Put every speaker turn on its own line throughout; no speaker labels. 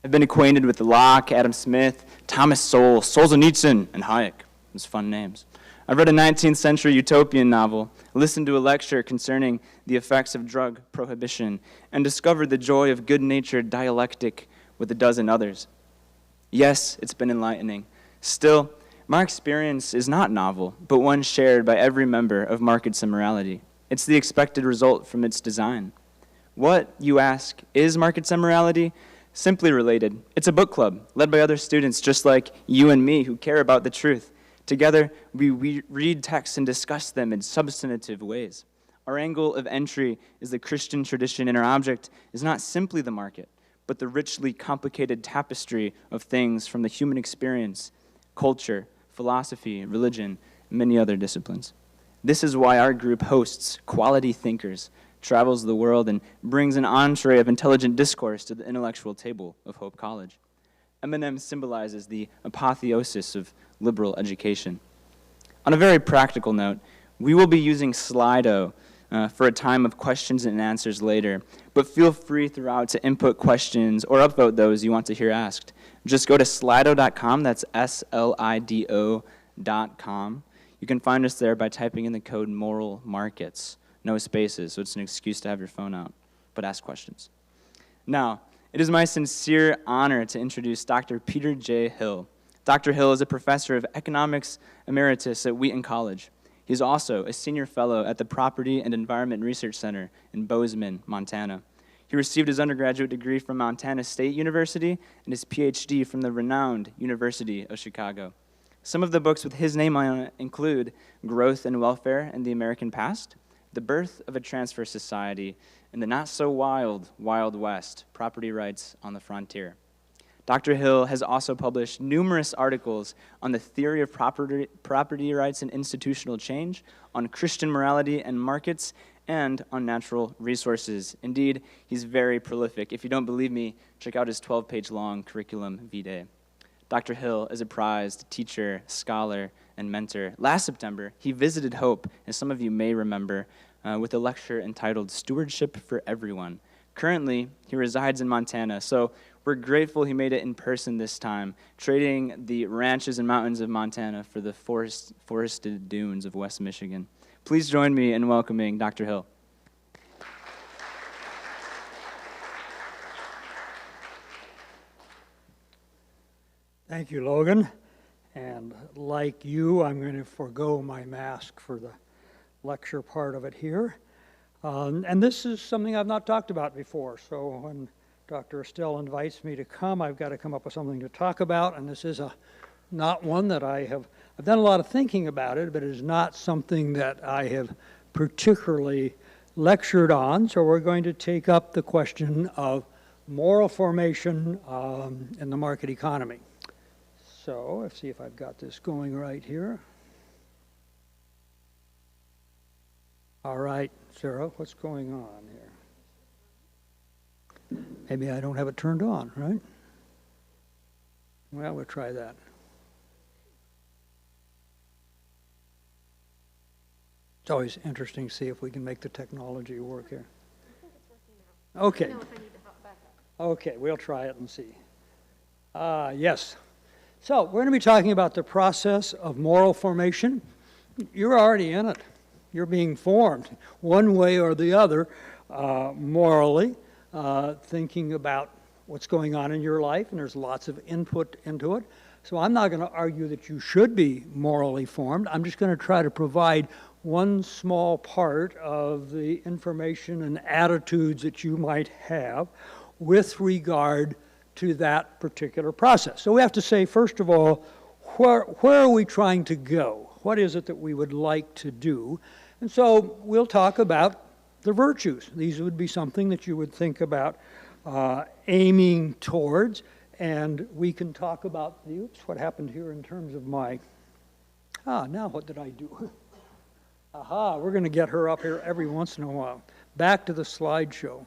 I've been acquainted with Locke, Adam Smith, Thomas Sowell, Solzhenitsyn, and Hayek. Those fun names. I've read a 19th century utopian novel, listened to a lecture concerning the effects of drug prohibition, and discovered the joy of good-natured dialectic with a dozen others. Yes, it's been enlightening. Still, my experience is not novel, but one shared by every member of Market's Immorality. It's the expected result from its design. What, you ask, is Market's Immorality? Simply related. It's a book club led by other students just like you and me who care about the truth. Together, we read texts and discuss them in substantive ways. Our angle of entry is the Christian tradition, and our object is not simply the market, but the richly complicated tapestry of things from the human experience, culture, philosophy, religion, and many other disciplines. This is why our group hosts quality thinkers, travels the world, and brings an entree of intelligent discourse to the intellectual table of Hope College. M&M symbolizes the apotheosis of liberal education. On a very practical note, we will be using Slido for a time of questions and answers later, but feel free throughout to input questions or upvote those you want to hear asked. Just go to slido.com, that's SLIDO.com. You can find us there by typing in the code moral markets, no spaces, so it's an excuse to have your phone out, but ask questions. Now, it is my sincere honor to introduce Dr. Peter J. Hill. Dr. Hill is a professor of economics emeritus at Wheaton College. He is also a senior fellow at the Property and Environment Research Center in Bozeman, Montana. He received his undergraduate degree from Montana State University and his PhD from the renowned University of Chicago. Some of the books with his name on it include Growth and Welfare in the American Past, The Birth of a Transfer Society, and the not-so-wild Wild West, Property Rights on the Frontier. Dr. Hill has also published numerous articles on the theory of property rights and institutional change, on Christian morality and markets, and on natural resources. Indeed, he's very prolific. If you don't believe me, check out his 12-page long curriculum vitae. Dr. Hill is a prized teacher, scholar, and mentor. Last September, he visited Hope, as some of you may remember, with a lecture entitled Stewardship for Everyone. Currently, he resides in Montana, so we're grateful he made it in person this time, trading the ranches and mountains of Montana for the forested dunes of West Michigan. Please join me in welcoming Dr. Hill.
Thank you, Logan. And like you, I'm going to forego my mask for the lecture part of it here. And this is something I've not talked about before, so when Dr. Estelle invites me to come, I've got to come up with something to talk about, and this is not one that I've done a lot of thinking about it, but it is not something that I have particularly lectured on, so we're going to take up the question of moral formation in the market economy. So let's see if I've got this going right here. All right, Sarah, what's going on here? Maybe I don't have it turned on, right? Well, we'll try that. It's always interesting to see if we can make the technology work here. Okay. Okay, we'll try it and see. Yes. So we're going to be talking about the process of moral formation. You're already in it. You're being formed one way or the other morally, thinking about what's going on in your life, and there's lots of input into it. So I'm not going to argue that you should be morally formed. I'm just going to try to provide one small part of the information and attitudes that you might have with regard to that particular process. So we have to say, first of all, where are we trying to go? What is it that we would like to do? And so we'll talk about the virtues. These would be something that you would think about aiming towards, and we can talk about the, oops, what happened here in terms of my, now what did I do? Aha, we're going to get her up here every once in a while. Back to the slideshow.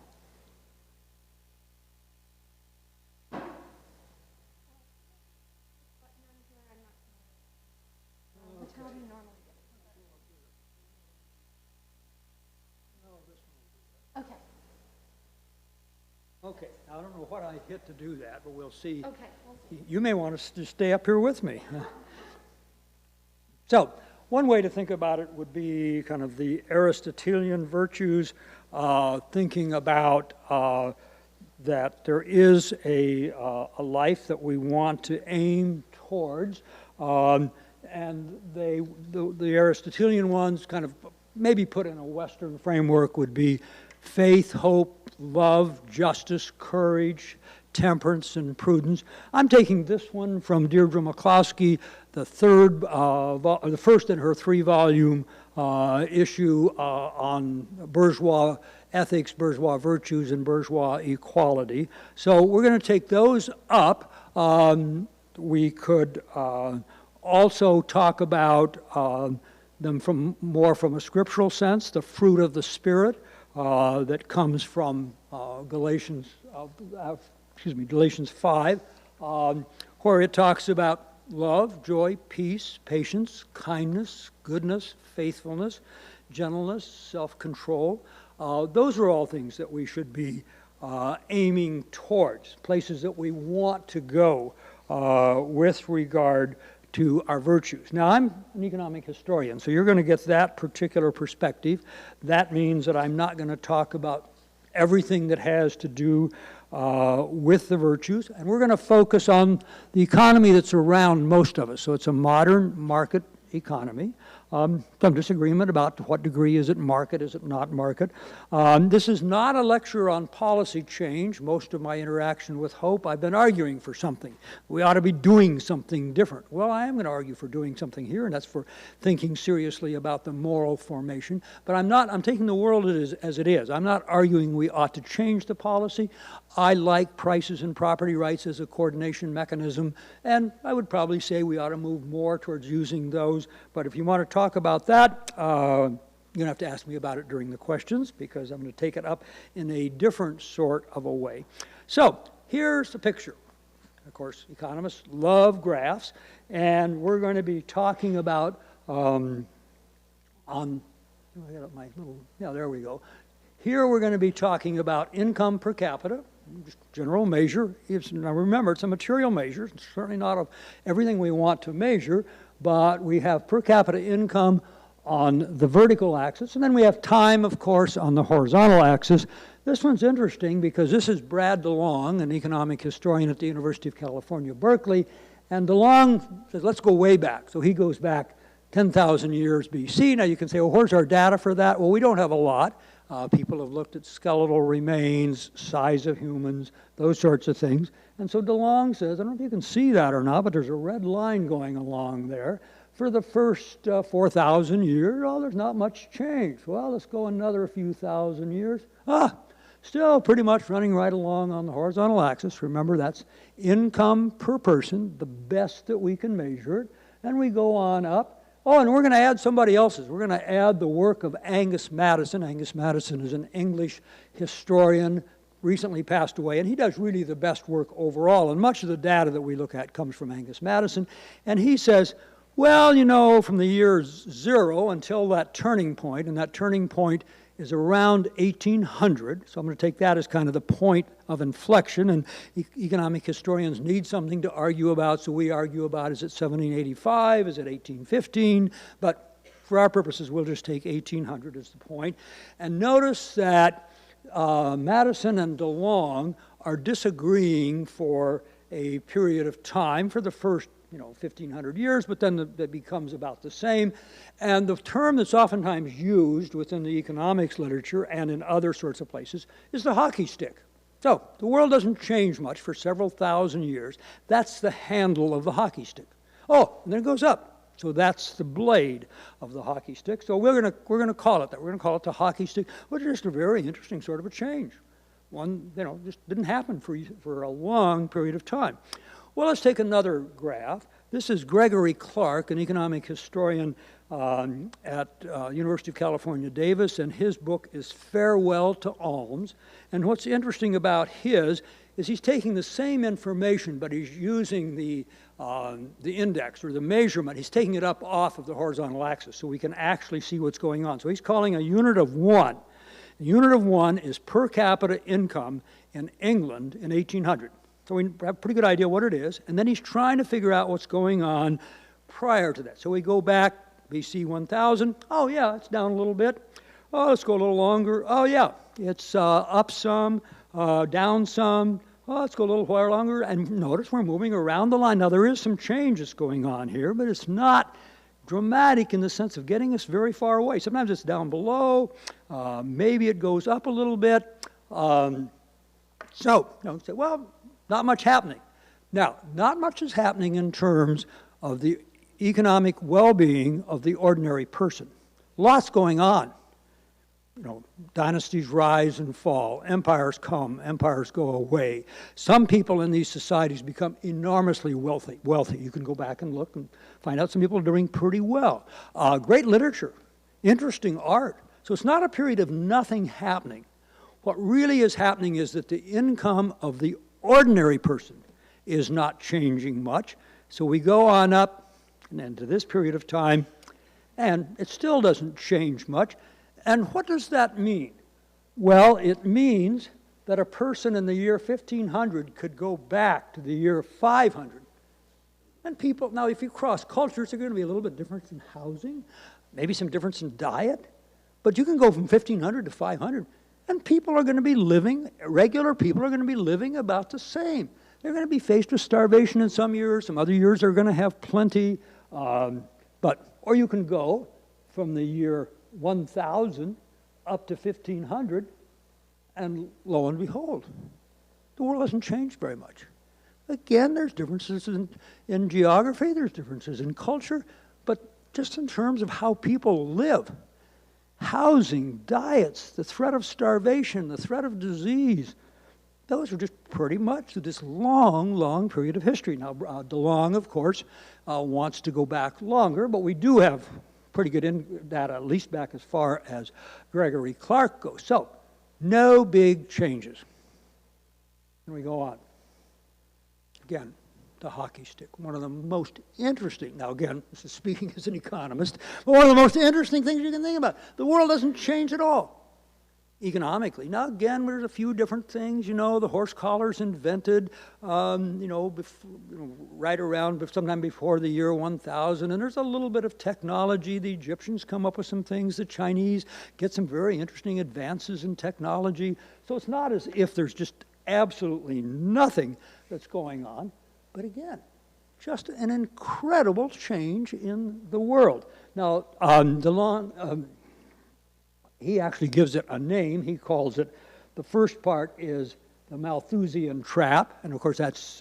Okay. Okay, I don't know what I hit to do that, but we'll see.
Okay. We'll see.
You may want to stay up here with me. So, one way to think about it would be kind of the Aristotelian virtues, thinking about that there is a life that we want to aim towards, and the Aristotelian ones kind of maybe put in a Western framework would be faith, hope, love, justice, courage, temperance, and prudence. I'm taking this one from Deirdre McCloskey, the first in her 3-volume issue on bourgeois ethics, bourgeois virtues, and bourgeois equality. So we're going to take those up. We could also talk about them more from a scriptural sense, the fruit of the Spirit that comes from Galatians 5, where it talks about love, joy, peace, patience, kindness, goodness, faithfulness, gentleness, self-control. Those are all things that we should be aiming towards, places that we want to go with regard to our virtues. Now, I'm an economic historian, so you're going to get that particular perspective. That means that I'm not going to talk about everything that has to do with the virtues, and we're going to focus on the economy that's around most of us. So it's a modern market economy. Some disagreement about to what degree is it market, is it not market. This is not a lecture on policy change. Most of my interaction with Hope, I've been arguing for something. We ought to be doing something different. Well, I am going to argue for doing something here, and that's for thinking seriously about the moral formation. But I'm taking the world as it is. I'm not arguing we ought to change the policy. I like prices and property rights as a coordination mechanism, and I would probably say we ought to move more towards using those. But if you want to talk about that, you're going to have to ask me about it during the questions, because I'm going to take it up in a different sort of a way. So here's the picture. Of course, economists love graphs, and we're going to be talking about there we go. Here we're going to be talking about income per capita, just general measure. Now remember, it's a material measure. It's certainly not of everything we want to measure, but we have per capita income on the vertical axis, and then we have time, of course, on the horizontal axis. This one's interesting because this is Brad DeLong, an economic historian at the University of California, Berkeley, and DeLong says, let's go way back. So he goes back 10,000 years BC. Now you can say, well, where's our data for that? Well, we don't have a lot. People have looked at skeletal remains, size of humans, those sorts of things. And so DeLong says, I don't know if you can see that or not, but there's a red line going along there. For the first 4,000 years, oh, there's not much change. Well, let's go another few thousand years. Still pretty much running right along on the horizontal axis. Remember, that's income per person, the best that we can measure it. And we go on up. Oh, and we're going to add somebody else's. We're going to add the work of Angus Maddison. Angus Maddison is an English historian, recently passed away, and he does really the best work overall. And much of the data that we look at comes from Angus Maddison. And he says, well, you know, from the year 0 until that turning point, and that turning point is around 1800. So I'm going to take that as kind of the point of inflection, and economic historians need something to argue about, so we argue about, is it 1785, is it 1815? But for our purposes, we'll just take 1800 as the point. And notice that Madison and DeLong are disagreeing for a period of time, for the first 1,500 years, but then that becomes about the same. And the term that's oftentimes used within the economics literature and in other sorts of places is the hockey stick. So the world doesn't change much for several thousand years. That's the handle of the hockey stick. Oh, and then it goes up. So that's the blade of the hockey stick. So we're gonna call it that. We're gonna call it the hockey stick, which is just a very interesting sort of a change. One, just didn't happen for a long period of time. Well, let's take another graph. This is Gregory Clark, an economic historian at University of California, Davis, and his book is Farewell to Alms. And what's interesting about his is he's taking the same information, but he's using the index or the measurement. He's taking it up off of the horizontal axis so we can actually see what's going on. So he's calling a unit of 1. The unit of one is per capita income in England in 1800. So we have a pretty good idea what it is. And then he's trying to figure out what's going on prior to that. So we go back, BC 1000. Oh, yeah, it's down a little bit. Oh, let's go a little longer. Oh, yeah, it's up some, down some. Oh, let's go a little while longer. And notice we're moving around the line. Now, there is some changes going on here, but it's not dramatic in the sense of getting us very far away. Sometimes it's down below. Maybe it goes up a little bit. Say, well, not much happening. Now, not much is happening in terms of the economic well-being of the ordinary person. Lots going on. Dynasties rise and fall. Empires come, empires go away. Some people in these societies become enormously wealthy. You can go back and look and find out some people are doing pretty well. Great literature, interesting art. So it's not a period of nothing happening. What really is happening is that the income of the ordinary person is not changing much. So we go on up and into this period of time, and it still doesn't change much. And what does that mean? Well, it means that a person in the year 1500 could go back to the year 500. And people, now if you cross cultures, there's going to be a little bit difference in housing, maybe some difference in diet, but you can go from 1500 to 500, and people are going to be living, regular people are going to be living about the same. They're going to be faced with starvation in some years, some other years they're going to have plenty, or you can go from the year 1000 up to 1500, and lo and behold, the world hasn't changed very much. Again, there's differences in geography, there's differences in culture, but just in terms of how people live, housing, diets, the threat of starvation, the threat of disease, those are just pretty much this long, long period of history. Now, DeLong, of course, wants to go back longer, but we do have pretty good data, at least back as far as Gregory Clark goes. So, no big changes. And we go on. Again, the hockey stick, one of the most interesting, now again, this is speaking as an economist, but one of the most interesting things you can think about. The world doesn't change at all economically. Now again, there's a few different things, the horse collars invented, right around sometime before the year 1000, and there's a little bit of technology. The Egyptians come up with some things, the Chinese get some very interesting advances in technology. So it's not as if there's just absolutely nothing that's going on, but again, just an incredible change in the world. Now, DeLong, he actually gives it a name. He calls it, the first part is the Malthusian Trap, and of course that's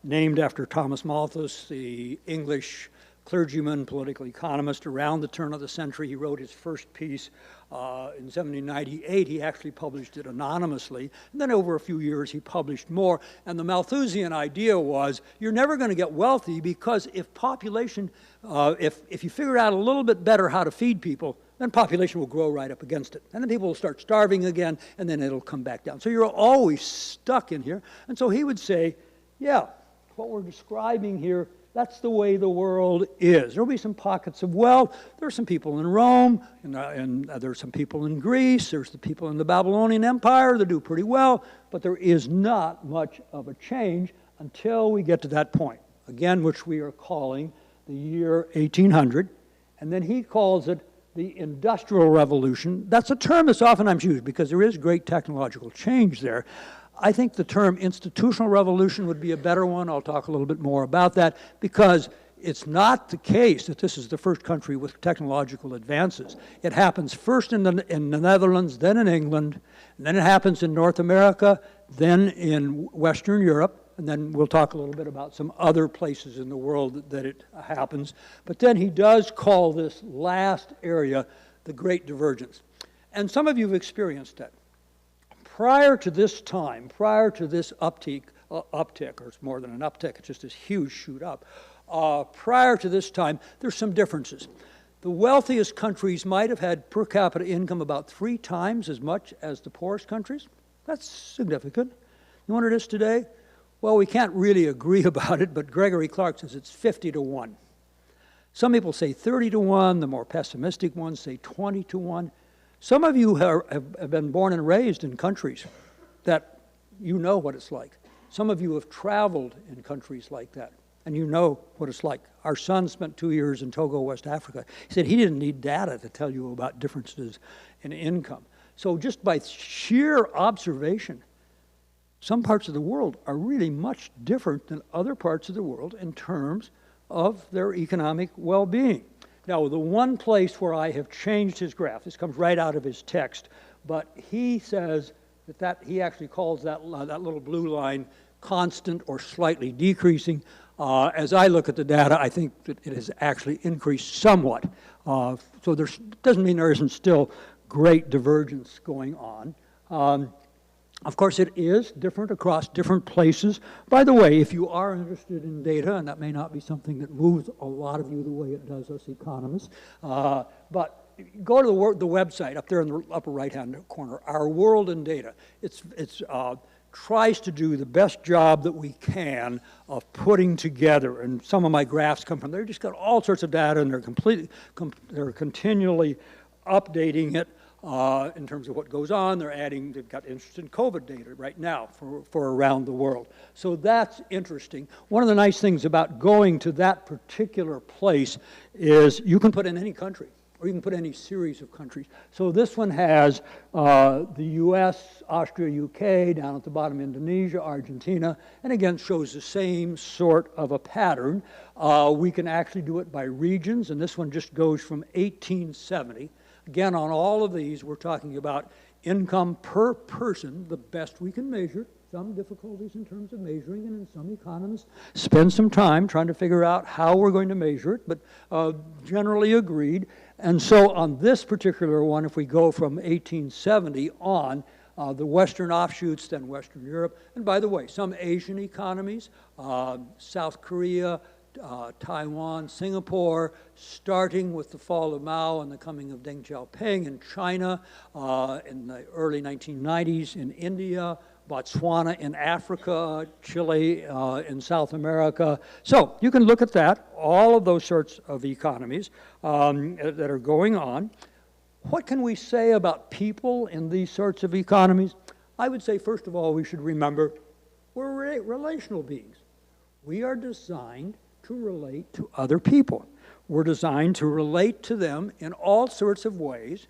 named after Thomas Malthus, the English clergyman, political economist around the turn of the century. He wrote his first piece in 1798. He actually published it anonymously, and then over a few years he published more. And the Malthusian idea was, you're never going to get wealthy because if population, if you figure out a little bit better how to feed people, then population will grow right up against it. And then people will start starving again, and then it'll come back down. So you're always stuck in here. And so he would say, yeah, what we're describing here, that's the way the world is. There'll be some pockets of wealth. There's some people in Rome, and there's some people in Greece. There's the people in the Babylonian Empire that do pretty well, but there is not much of a change until we get to that point, again, which we are calling the year 1800. And then he calls it the Industrial Revolution. That's a term that's oftentimes used because there is great technological change there. I think the term institutional revolution would be a better one. I'll talk a little bit more about that because it's not the case that this is the first country with technological advances. It happens first in the Netherlands, then in England, and then it happens in North America, then in Western Europe, and then we'll talk a little bit about some other places in the world that it happens. But then he does call this last area the Great Divergence. And some of you have experienced that. Prior to this time, prior to this uptick, or it's more than an uptick, it's just this huge shoot up. Prior to this time, there's some differences. The wealthiest countries might have had per capita income about 3 times as much as the poorest countries. That's significant. You know what it is today? Well, we can't really agree about it, but Gregory Clark says it's 50 to 1. Some people say 30 to 1. The more pessimistic ones say 20 to 1. Some of you have been born and raised in countries that you know what it's like. Some of you have traveled in countries like that, and you know what it's like. Our son spent 2 years in Togo, West Africa. He said he didn't need data to tell you about differences in income. So just by sheer observation, some parts of the world are really much different than other parts of the world in terms of their economic well-being. Now, the one place where I have changed his graph, this comes right out of his text, but he says that he actually calls that little blue line constant or slightly decreasing. As I look at the data, I think that it has actually increased somewhat. So it doesn't mean there isn't still great divergence going on. Of course, it is different across different places. By the way, if you are interested in data, and that may not be something that moves a lot of you the way it does us economists, but go to the website up there in the upper right-hand corner, Our World in Data. It tries to do the best job that we can of putting together, and some of my graphs come from there. They've just got all sorts of data, and they're continually updating it. In terms of what goes on, they've got interest in COVID data right now for around the world. So that's interesting. One of the nice things about going to that particular place is you can put in any country, or you can put any series of countries. So this one has the US, Austria, UK, down at the bottom Indonesia, Argentina, and again shows the same sort of a pattern. We can actually do it by regions, and this one just goes from 1870. Again, on all of these, we're talking about income per person, the best we can measure. Some difficulties in terms of measuring, and in some economists spend some time trying to figure out how we're going to measure it, but generally agreed. And so on this particular one, if we go from 1870 on, the Western offshoots, then Western Europe, and by the way, some Asian economies, South Korea, Taiwan, Singapore, starting with the fall of Mao and the coming of Deng Xiaoping in China in the early 1990s, in India, Botswana in Africa, Chile in South America. So you can look at that, all of those sorts of economies that are going on. What can we say about people in these sorts of economies? I would say, first of all, we should remember we're relational beings. We are designed to relate to other people. We're designed to relate to them in all sorts of ways,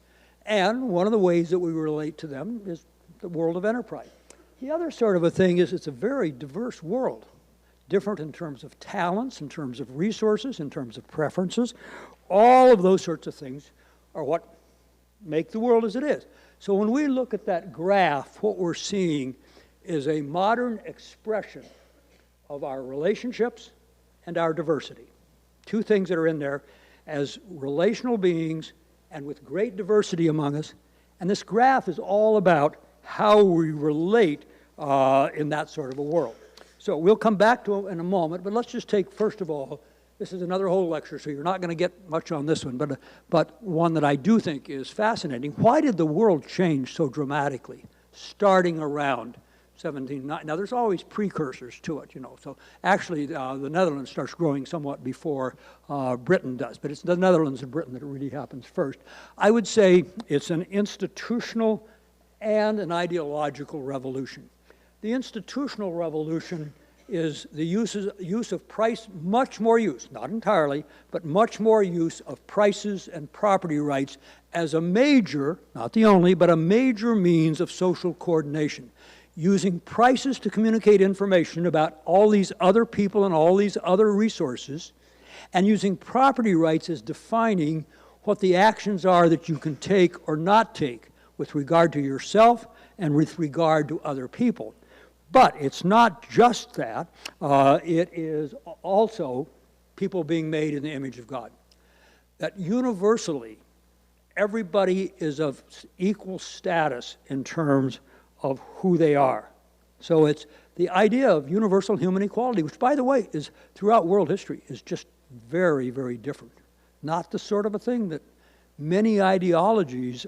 and one of the ways that we relate to them is the world of enterprise. The other sort of a thing is it's a very diverse world, different in terms of talents, in terms of resources, in terms of preferences. All of those sorts of things are what make the world as it is. So when we look at that graph, what we're seeing is a modern expression of our relationships and our diversity. Two things that are in there as relational beings and with great diversity among us. And this graph is all about how we relate in that sort of a world. So we'll come back to it in a moment, but let's just take, first of all, this is another whole lecture, so you're not going to get much on this one, but one that I do think is fascinating. Why did the world change so dramatically, starting around 1790? Now, there's always precursors to it, you know. So actually, the Netherlands starts growing somewhat before Britain does, but it's the Netherlands and Britain that it really happens first. I would say it's an institutional and an ideological revolution. The institutional revolution is the use of price, much more use, not entirely, but much more use of prices and property rights as a major, not the only, but a major means of social coordination. Using prices to communicate information about all these other people and all these other resources, and using property rights as defining what the actions are that you can take or not take with regard to yourself and with regard to other people. But it's not just that. It is also people being made in the image of God. That universally, everybody is of equal status in terms of who they are. So it's the idea of universal human equality, which, by the way, is throughout world history, is just very, very different. Not the sort of a thing that many ideologies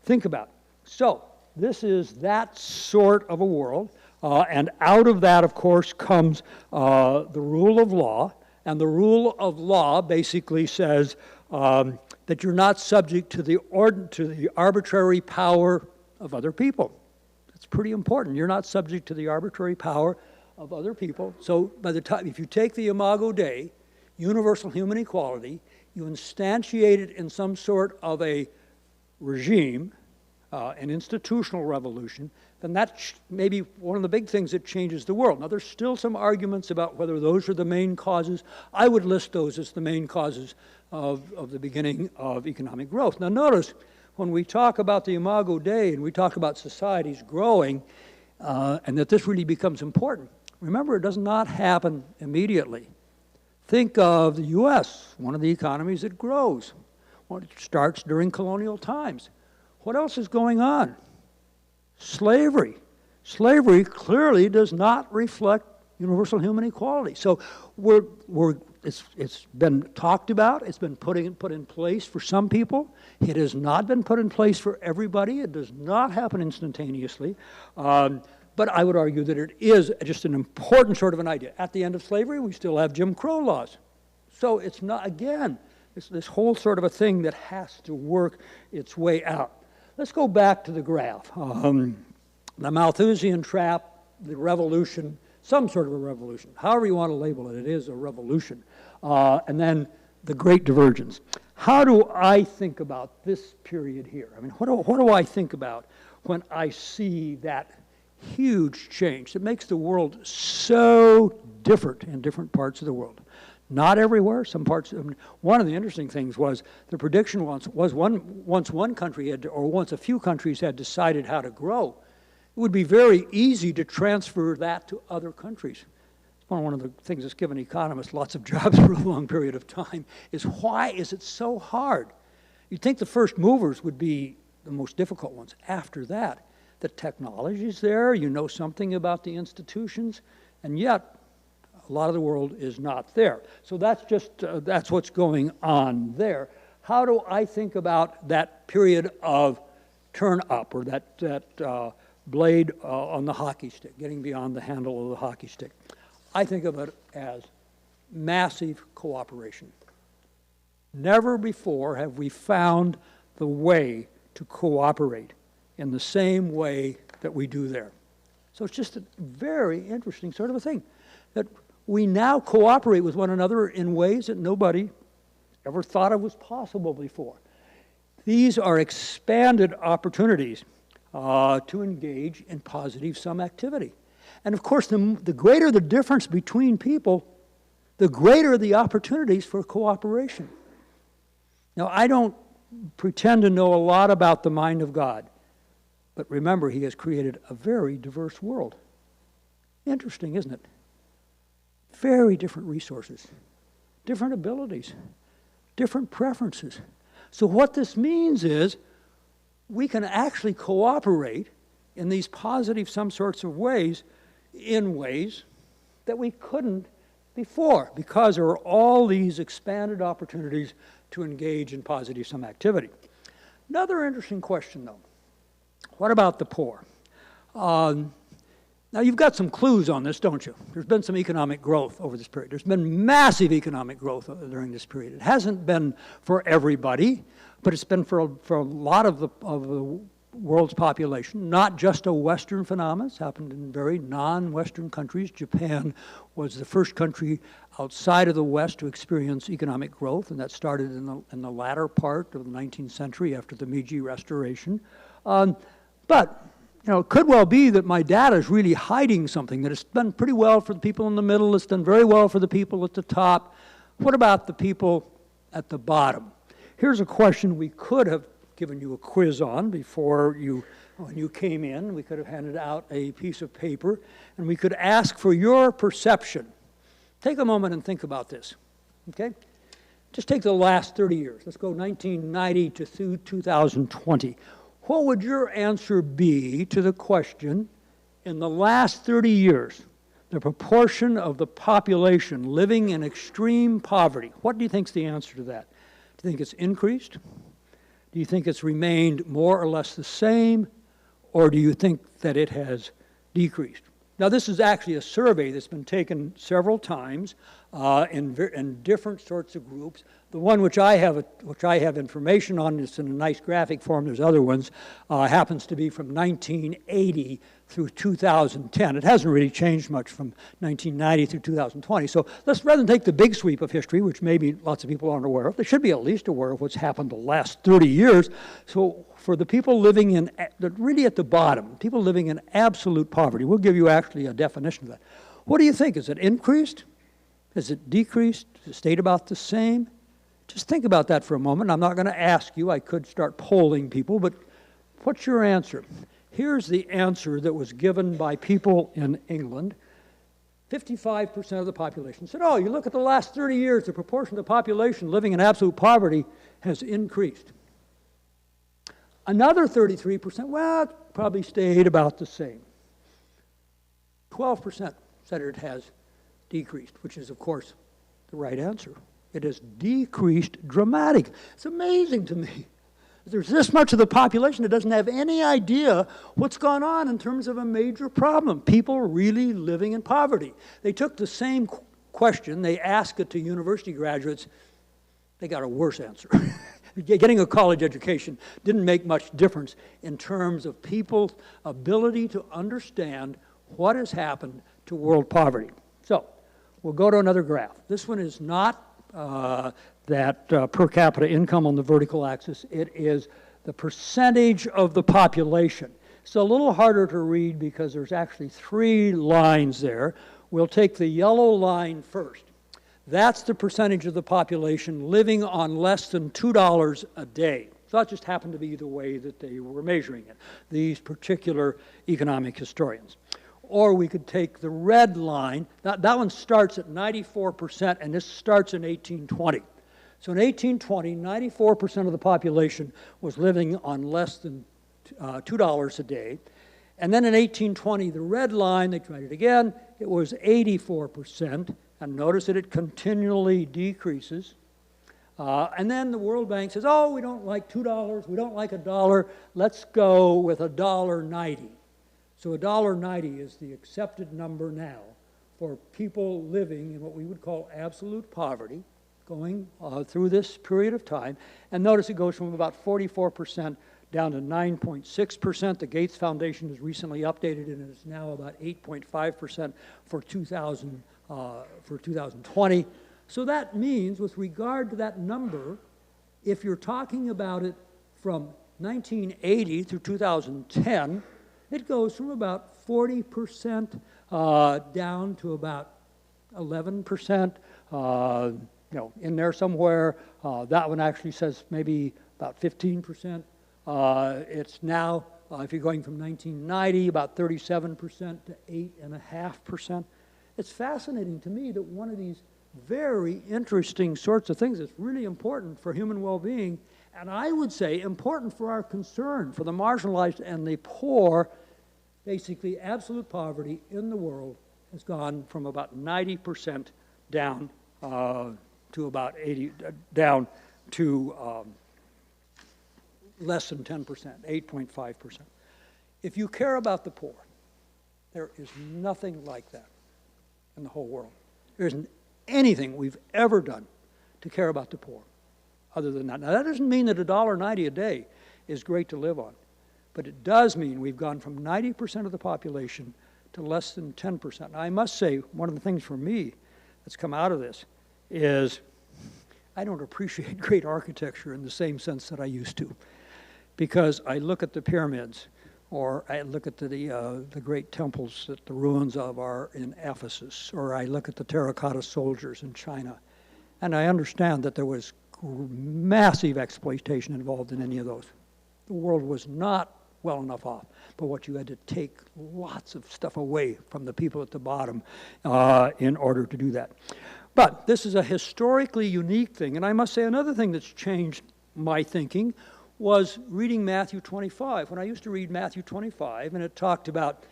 think about. So this is that sort of a world. And out of that, of course, comes the rule of law. And the rule of law basically says that you're not subject to the arbitrary power of other people. That's pretty important. You're not subject to the arbitrary power of other people. So by the time, if you take the Imago Dei, universal human equality, you instantiate it in some sort of a regime, an institutional revolution, then that's maybe one of the big things that changes the world. Now, there's still some arguments about whether those are the main causes. I would list those as the main causes of the beginning of economic growth. Now, notice, when we talk about the Imago Dei and we talk about societies growing, and that this really becomes important, remember, it does not happen immediately. Think of the U.S., one of the economies that grows. Well, it starts during colonial times. What else is going on? Slavery. Slavery clearly does not reflect universal human equality. So it's been talked about, it's been put in place for some people. It has not been put in place for everybody. It does not happen instantaneously. But I would argue that it is just an important sort of an idea. At the end of slavery, we still have Jim Crow laws. So it's not, again, it's this whole sort of a thing that has to work its way out. Let's go back to the graph. The Malthusian Trap, the revolution, some sort of a revolution. However you want to label it, it is a revolution. And then the Great Divergence. How do I think about this period here? I mean, what do I think about when I see that huge change that makes the world so different in different parts of the world? Not everywhere, some parts. One of the interesting things was the prediction once one country had, or once a few countries had decided how to grow, it would be very easy to transfer that to other countries. One of the things that's given economists lots of jobs for a long period of time is, why is it so hard? You'd think the first movers would be the most difficult ones. After that, the technology's there, you know something about the institutions, and yet a lot of the world is not there. So that's just, that's what's going on there. How do I think about that period of turn up, or that blade on the hockey stick, getting beyond the handle of the hockey stick? I think of it as massive cooperation. Never before have we found the way to cooperate in the same way that we do there. So it's just a very interesting sort of a thing, that we now cooperate with one another in ways that nobody ever thought it was possible before. These are expanded opportunities to engage in positive sum activity. And of course, the greater the difference between people, the greater the opportunities for cooperation. Now, I don't pretend to know a lot about the mind of God, but remember, He has created a very diverse world. Interesting, isn't it? Very different resources, different abilities, different preferences. So what this means is we can actually cooperate in these positive some sorts of ways, in ways that we couldn't before, because there are all these expanded opportunities to engage in positive sum activity. Another interesting question, though. What about the poor? Now, you've got some clues on this, don't you? There's been some economic growth over this period. There's been massive economic growth during this period. It hasn't been for everybody, but it's been for a lot of the world's population, not just a Western phenomenon. It's happened in very non-Western countries. Japan was the first country outside of the West to experience economic growth, and that started in the latter part of the 19th century after the Meiji Restoration. But it could well be that my data is really hiding something, that it's done pretty well for the people in the middle, it's done very well for the people at the top. What about the people at the bottom? Here's a question we could have given you a quiz on when you came in. We could have handed out a piece of paper, and we could ask for your perception. Take a moment and think about this, okay? Just take the last 30 years. Let's go 1990 to 2020. What would your answer be to the question, in the last 30 years, the proportion of the population living in extreme poverty? What do you think is the answer to that? Do you think it's increased? Do you think it's remained more or less the same? Or do you think that it has decreased? Now, this is actually a survey that's been taken several times in different sorts of groups. The one which I have information on, is in a nice graphic form, there's other ones, happens to be from 1980 through 2010. It hasn't really changed much from 1990 through 2020. So let's, rather than take the big sweep of history, which maybe lots of people aren't aware of, they should be at least aware of what's happened the last 30 years. So for the people living in, really at the bottom, people living in absolute poverty, we'll give you actually a definition of that. What do you think? Is it increased? Has it decreased? Has it stayed about the same? Just think about that for a moment. I'm not going to ask you. I could start polling people, but what's your answer? Here's the answer that was given by people in England. 55% of the population said, oh, you look at the last 30 years, the proportion of the population living in absolute poverty has increased. Another 33%, well, it probably stayed about the same. 12% said it has decreased, which is, of course, the right answer. It has decreased dramatically. It's amazing to me. There's this much of the population that doesn't have any idea what's gone on in terms of a major problem. People really living in poverty. They took the same question, they asked it to university graduates, they got a worse answer. Getting a college education didn't make much difference in terms of people's ability to understand what has happened to world poverty. So, we'll go to another graph. This one is not that per capita income on the vertical axis. It is the percentage of the population. It's a little harder to read because there's actually 3 lines there. We'll take the yellow line first. That's the percentage of the population living on less than $2 a day. So that just happened to be the way that they were measuring it, these particular economic historians. Or we could take the red line. That one starts at 94%, and this starts in 1820. So in 1820, 94% of the population was living on less than $2 a day. And then in 1820, the red line, they tried it again, it was 84%. And notice that it continually decreases. And then the World Bank says, oh, we don't like $2, we don't like $1, let's go with $1.90. So $1.90 is the accepted number now for people living in what we would call absolute poverty, going through this period of time. And notice it goes from about 44% down to 9.6%. The Gates Foundation has recently updated it, and it's now about 8.5% for 2020. So that means, with regard to that number, if you're talking about it from 1980 through 2010, it goes from about 40% down to about 11%, in there somewhere. That one actually says maybe about 15%. It's now, if you're going from 1990, about 37% to 8.5%. It's fascinating to me that one of these very interesting sorts of things that's really important for human well-being, and I would say important for our concern for the marginalized and the poor, basically absolute poverty in the world has gone from about 90% down to about 80, down to less than 10%, 8.5%. If you care about the poor, there is nothing like that in the whole world. There isn't anything we've ever done to care about the poor other than that. Now, that doesn't mean that $1.90 a day is great to live on, but it does mean we've gone from 90% of the population to less than 10%. Now, I must say, one of the things for me that's come out of this is I don't appreciate great architecture in the same sense that I used to, because I look at the pyramids, or I look at the great temples that the ruins of are in Ephesus, or I look at the terracotta soldiers in China, and I understand that there was massive exploitation involved in any of those. The world was not well enough off, but what you had to take lots of stuff away from the people at the bottom in order to do that. But this is a historically unique thing, and I must say another thing that's changed my thinking was reading Matthew 25. When I used to read Matthew 25, and it talked about,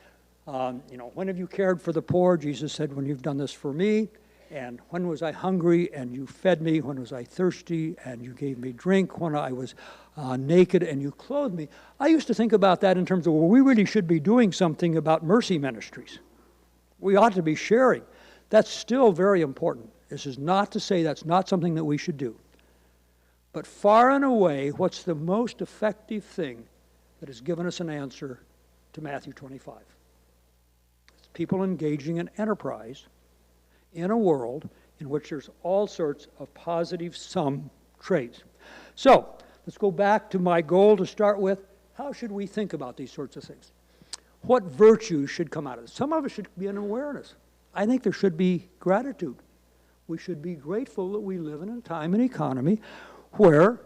when have you cared for the poor? Jesus said, when you've done this for me. And when was I hungry and you fed me? When was I thirsty and you gave me drink? When I was naked and you clothed me? I used to think about that in terms of, well, we really should be doing something about mercy ministries. We ought to be sharing. That's still very important. This is not to say that's not something that we should do. But far and away, what's the most effective thing that has given us an answer to Matthew 25? It's people engaging in enterprise in a world in which there's all sorts of positive sum traits. So, let's go back to my goal to start with. How should we think about these sorts of things? What virtues should come out of this? Some of it should be an awareness. I think there should be gratitude. We should be grateful that we live in a time and economy where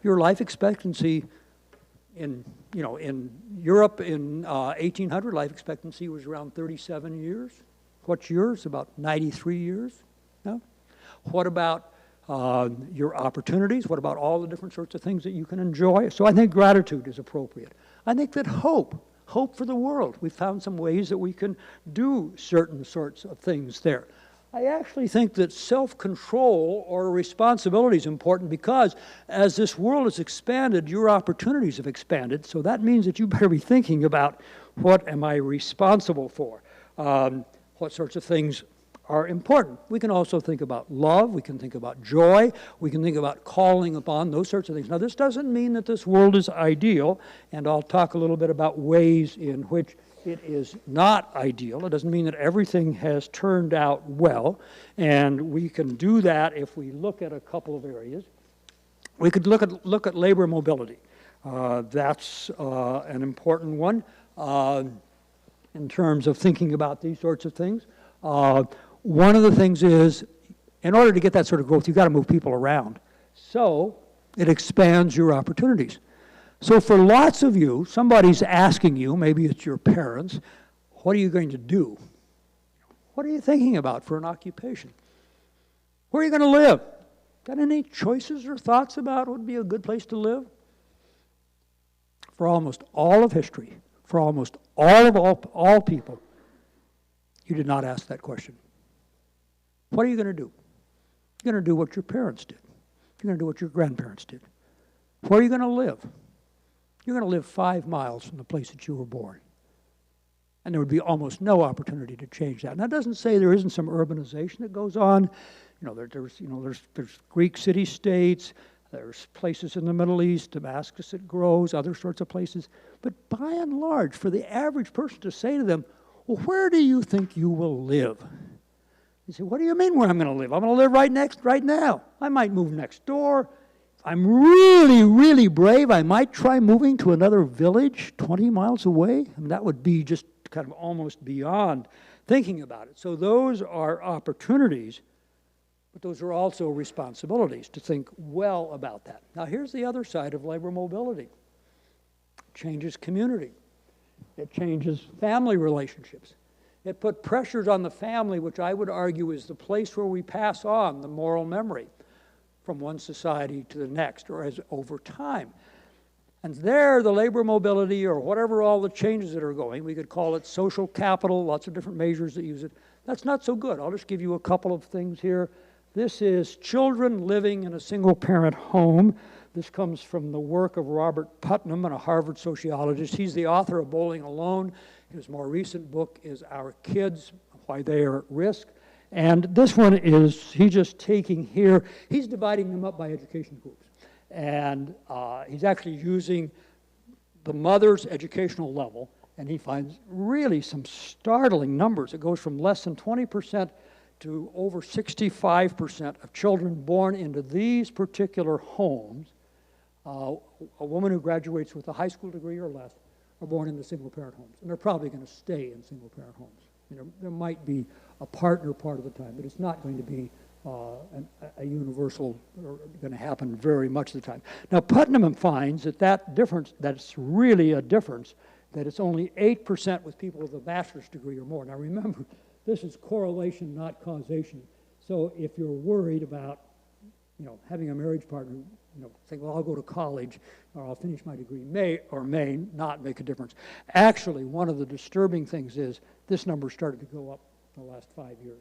your life expectancy in Europe in 1800, life expectancy was around 37 years. What's yours? About 93 years? No? What about your opportunities? What about all the different sorts of things that you can enjoy? So I think gratitude is appropriate. I think that hope for the world. We've found some ways that we can do certain sorts of things there. I actually think that self-control or responsibility is important because as this world has expanded, your opportunities have expanded. So that means that you better be thinking about what am I responsible for? What sorts of things are important. We can also think about love, we can think about joy, we can think about calling upon, those sorts of things. Now this doesn't mean that this world is ideal, and I'll talk a little bit about ways in which it is not ideal. It doesn't mean that everything has turned out well, and we can do that if we look at a couple of areas. We could look at labor mobility. That's an important one in terms of thinking about these sorts of things. One of the things is, in order to get that sort of growth, you've got to move people around. So it expands your opportunities. So for lots of you, somebody's asking you, maybe it's your parents, what are you going to do? What are you thinking about for an occupation? Where are you going to live? Got any choices or thoughts about what would be a good place to live? For almost all of history, for almost all people, you did not ask that question. What are you going to do? You're going to do what your parents did. You're going to do what your grandparents did. Where are you going to live? You're going to live 5 miles from the place that you were born. And there would be almost no opportunity to change that. And that doesn't say there isn't some urbanization that goes on. There's Greek city-states, there's places in the Middle East, Damascus that grows, other sorts of places. But by and large, for the average person to say to them, well, where do you think you will live? You say, what do you mean where I'm going to live? I'm going to live right now. I might move next door. If I'm really, really brave, I might try moving to another village 20 miles away. I mean, that would be just kind of almost beyond thinking about it. So those are opportunities, but those are also responsibilities to think well about that. Now, here's the other side of labor mobility. It changes community. It changes family relationships. It put pressures on the family, which I would argue is the place where we pass on the moral memory from one society to the next, or as over time. And there, the labor mobility, or whatever all the changes that are going, we could call it social capital, lots of different measures that use it. That's not so good. I'll just give you a couple of things here. This is children living in a single-parent home. This comes from the work of Robert Putnam, a Harvard sociologist. He's the author of Bowling Alone. His more recent book is Our Kids, Why They Are at Risk. And this one is, he's just taking here, he's dividing them up by education groups. And he's actually using the mother's educational level, and he finds really some startling numbers. It goes from less than 20% to over 65% of children born into these particular homes. A woman who graduates with a high school degree or less are born into single-parent homes, and they're probably going to stay in single-parent homes. There might be a partner part of the time, but it's not going to be a universal, or going to happen very much of the time. Now, Putnam finds that difference, that's really a difference, that it's only 8% with people with a bachelor's degree or more. Now, remember, this is correlation, not causation. So if you're worried about, having a marriage partner, saying, well, I'll go to college or I'll finish my degree, may or may not make a difference. Actually, one of the disturbing things is this number started to go up in the last 5 years.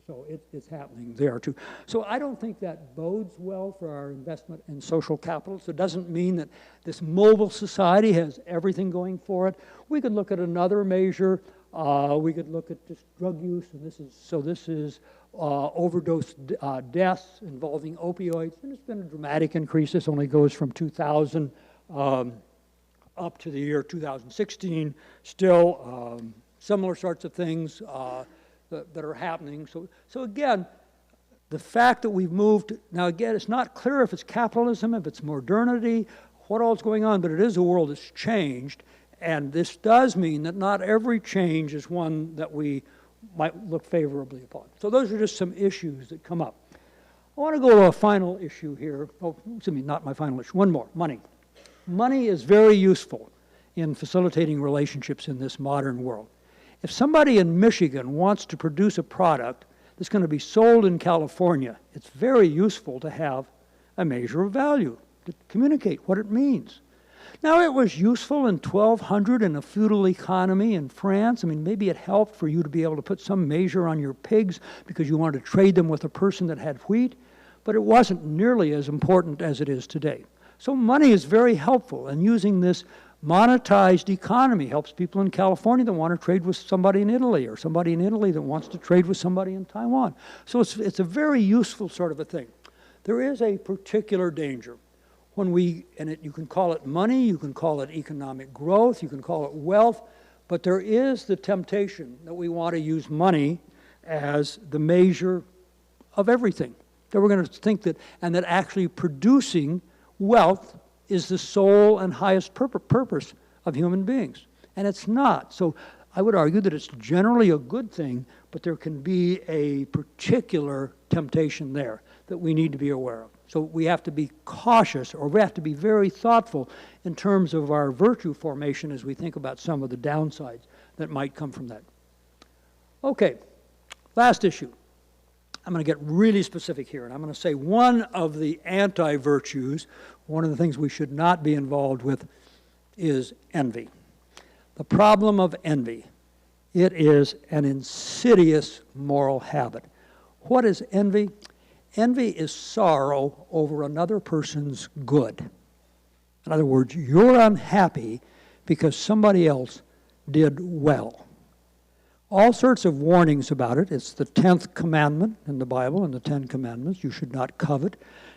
So it's happening there too. So I don't think that bodes well for our investment in social capital. So it doesn't mean that this mobile society has everything going for it. We could look at another measure. We could look at just drug use, and this is overdose deaths involving opioids, and it's been a dramatic increase. This only goes from 2000 up to the year 2016. Still similar sorts of things that are happening. So again, the fact that we've moved, now again, it's not clear if it's capitalism, if it's modernity, what all is going on, but it is a world that's changed, and this does mean that not every change is one that we might look favorably upon. So those are just some issues that come up. I want to go to a final issue here. Oh, excuse me, not my final issue, one more, money. Money is very useful in facilitating relationships in this modern world. If somebody in Michigan wants to produce a product that's going to be sold in California, it's very useful to have a measure of value, to communicate what it means. Now, it was useful in 1200 in a feudal economy in France. I mean, maybe it helped for you to be able to put some measure on your pigs because you wanted to trade them with a person that had wheat, but it wasn't nearly as important as it is today. So money is very helpful, and using this monetized economy helps people in California that want to trade with somebody in Italy, or somebody in Italy that wants to trade with somebody in Taiwan. So it's a very useful sort of a thing. There is a particular danger when you can call it money, you can call it economic growth, you can call it wealth, but there is the temptation that we want to use money as the measure of everything. That we're going to think that, and that actually producing wealth is the sole and highest purpose of human beings. And it's not. So I would argue that it's generally a good thing, but there can be a particular temptation there that we need to be aware of. So we have to be cautious, or we have to be very thoughtful in terms of our virtue formation as we think about some of the downsides that might come from that. Okay, last issue. I'm going to get really specific here, and I'm going to say one of the anti-virtues, one of the things we should not be involved with, is envy. The problem of envy. It is an insidious moral habit. What is envy? Envy is sorrow over another person's good. In other words, you're unhappy because somebody else did well. All sorts of warnings about it. It's the 10th commandment in the Bible, in the 10 Commandments. You should not covet.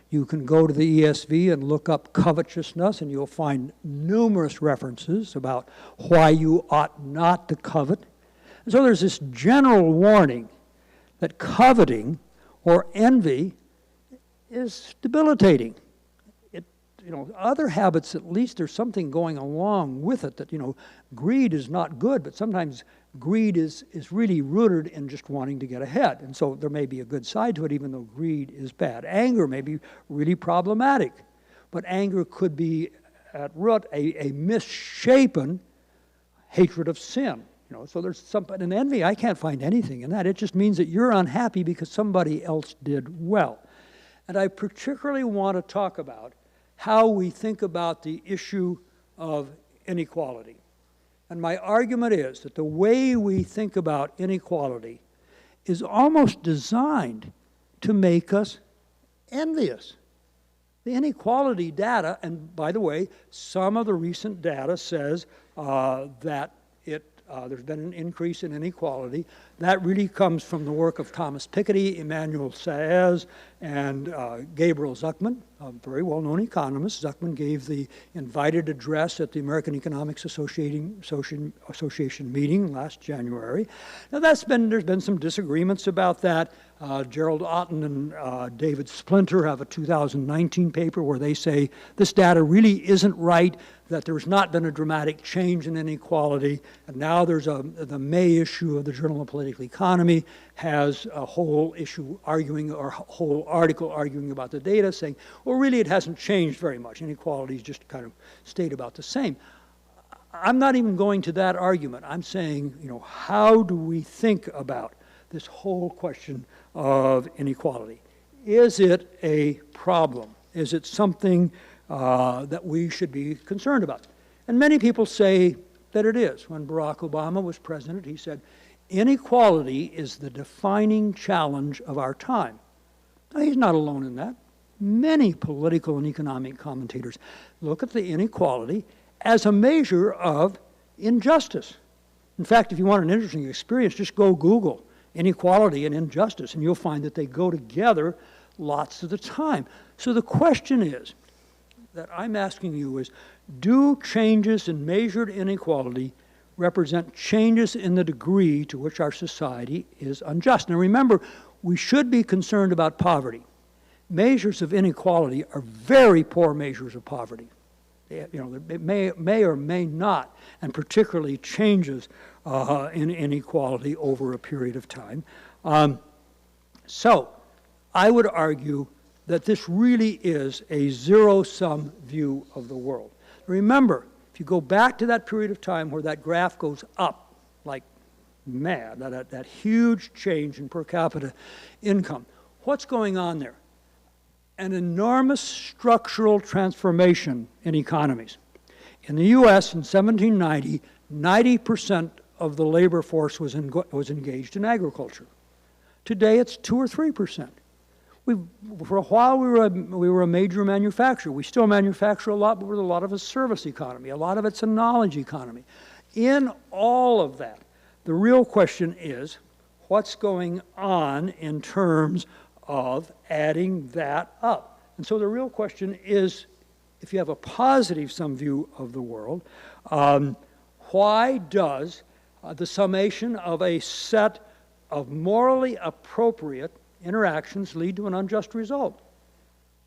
You can go to the ESV and look up covetousness, and you'll find numerous references about why you ought not to covet. And so there's this general warning that coveting or envy is debilitating. Other habits, at least there's something going along with it that, greed is not good, but sometimes greed is really rooted in just wanting to get ahead. And so there may be a good side to it, even though greed is bad. Anger may be really problematic, but anger could be at root a misshapen hatred of sin. So there's something in envy. I can't find anything in that. It just means that you're unhappy because somebody else did well. And I particularly want to talk about how we think about the issue of inequality. And my argument is that the way we think about inequality is almost designed to make us envious. The inequality data, and by the way, some of the recent data says that there's been an increase in inequality. That really comes from the work of Thomas Piketty, Emmanuel Saez, and Gabriel Zucman, a very well-known economist. Zucman gave the invited address at the American Economics Association meeting last January. Now there's been some disagreements about that. Gerald Otten and David Splinter have a 2019 paper where they say this data really isn't right, that there's not been a dramatic change in inequality, and now there's the May issue of the Journal of Political Economy has a whole issue arguing, or a whole article arguing about the data, saying, well, really it hasn't changed very much. Inequality's just kind of stayed about the same. I'm not even going to that argument. I'm saying, how do we think about this whole question of inequality? Is it a problem? Is it something that we should be concerned about? And many people say that it is. When Barack Obama was president, he said, inequality is the defining challenge of our time. Now, he's not alone in that. Many political and economic commentators look at the inequality as a measure of injustice. In fact, if you want an interesting experience, just go Google inequality and injustice, and you'll find that they go together lots of the time. So the question is, that I'm asking you is, do changes in measured inequality represent changes in the degree to which our society is unjust? Now remember, we should be concerned about poverty. Measures of inequality are very poor measures of poverty. It may or may not, and particularly changes in inequality over a period of time. So I would argue that this really is a zero-sum view of the world. Remember, if you go back to that period of time where that graph goes up like mad, that huge change in per capita income, what's going on there? An enormous structural transformation in economies. In the U.S. in 1790, 90% of the labor force was engaged in agriculture. Today it's 2 or 3%. For a while we were a major manufacturer. We still manufacture a lot, but we're a lot of a service economy. A lot of it's a knowledge economy. In all of that, the real question is, what's going on in terms of adding that up? And so the real question is, if you have a positive sum view of the world, why does the summation of a set of morally appropriate interactions lead to an unjust result?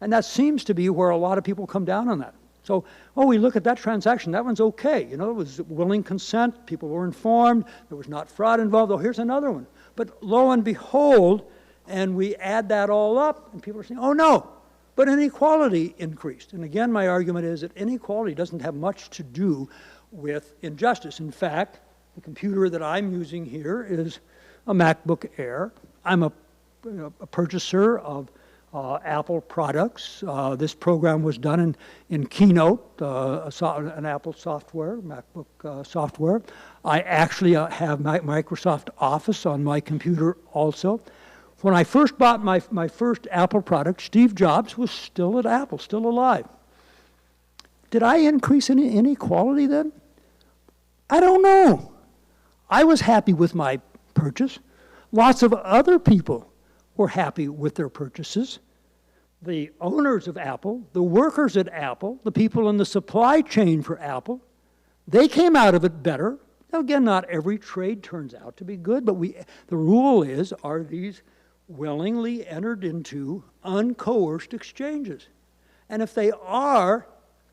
And that seems to be where a lot of people come down on that. So, we look at that transaction, that one's okay. It was willing consent, people were informed, there was not fraud involved. Oh, here's another one. But lo and behold, and we add that all up, and people are saying, oh no, but inequality increased. And again, my argument is that inequality doesn't have much to do with injustice. In fact, the computer that I'm using here is a MacBook Air. I'm a purchaser of Apple products. This program was done in Keynote, an Apple software, MacBook software. I actually have Microsoft Office on my computer also. When I first bought my first Apple product, Steve Jobs was still at Apple, still alive. Did I increase any inequality then? I don't know. I was happy with my purchase. Lots of other people were happy with their purchases. The owners of Apple, the workers at Apple, the people in the supply chain for Apple, they came out of it better. Now again, not every trade turns out to be good, but the rule is, are these willingly entered into uncoerced exchanges? And if they are,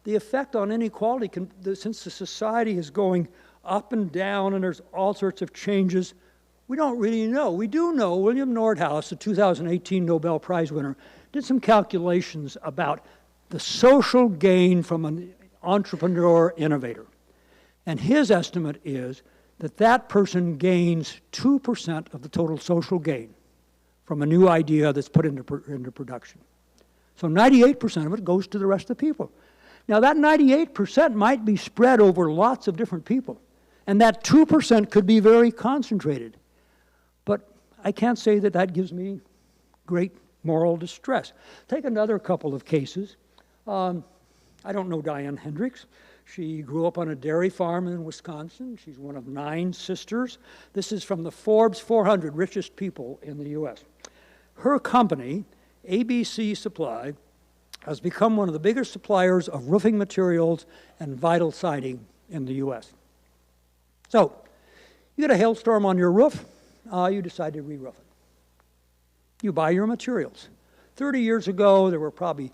the effect on inequality, since the society is going up and down and there's all sorts of changes, we don't really know. We do know William Nordhaus, the 2018 Nobel Prize winner, did some calculations about the social gain from an entrepreneur innovator. And his estimate is that that person gains 2% of the total social gain from a new idea that's put into production. So 98% of it goes to the rest of the people. Now that 98% might be spread over lots of different people, and that 2% could be very concentrated. But I can't say that that gives me great moral distress. Take another couple of cases. I don't know Diane Hendricks. She grew up on a dairy farm in Wisconsin. She's one of 9 sisters. This is from the Forbes 400 richest people in the U.S. Her company, ABC Supply, has become one of the biggest suppliers of roofing materials and vinyl siding in the U.S. So, you get a hailstorm on your roof, you decide to re-roof it. You buy your materials. 30 years ago, there were probably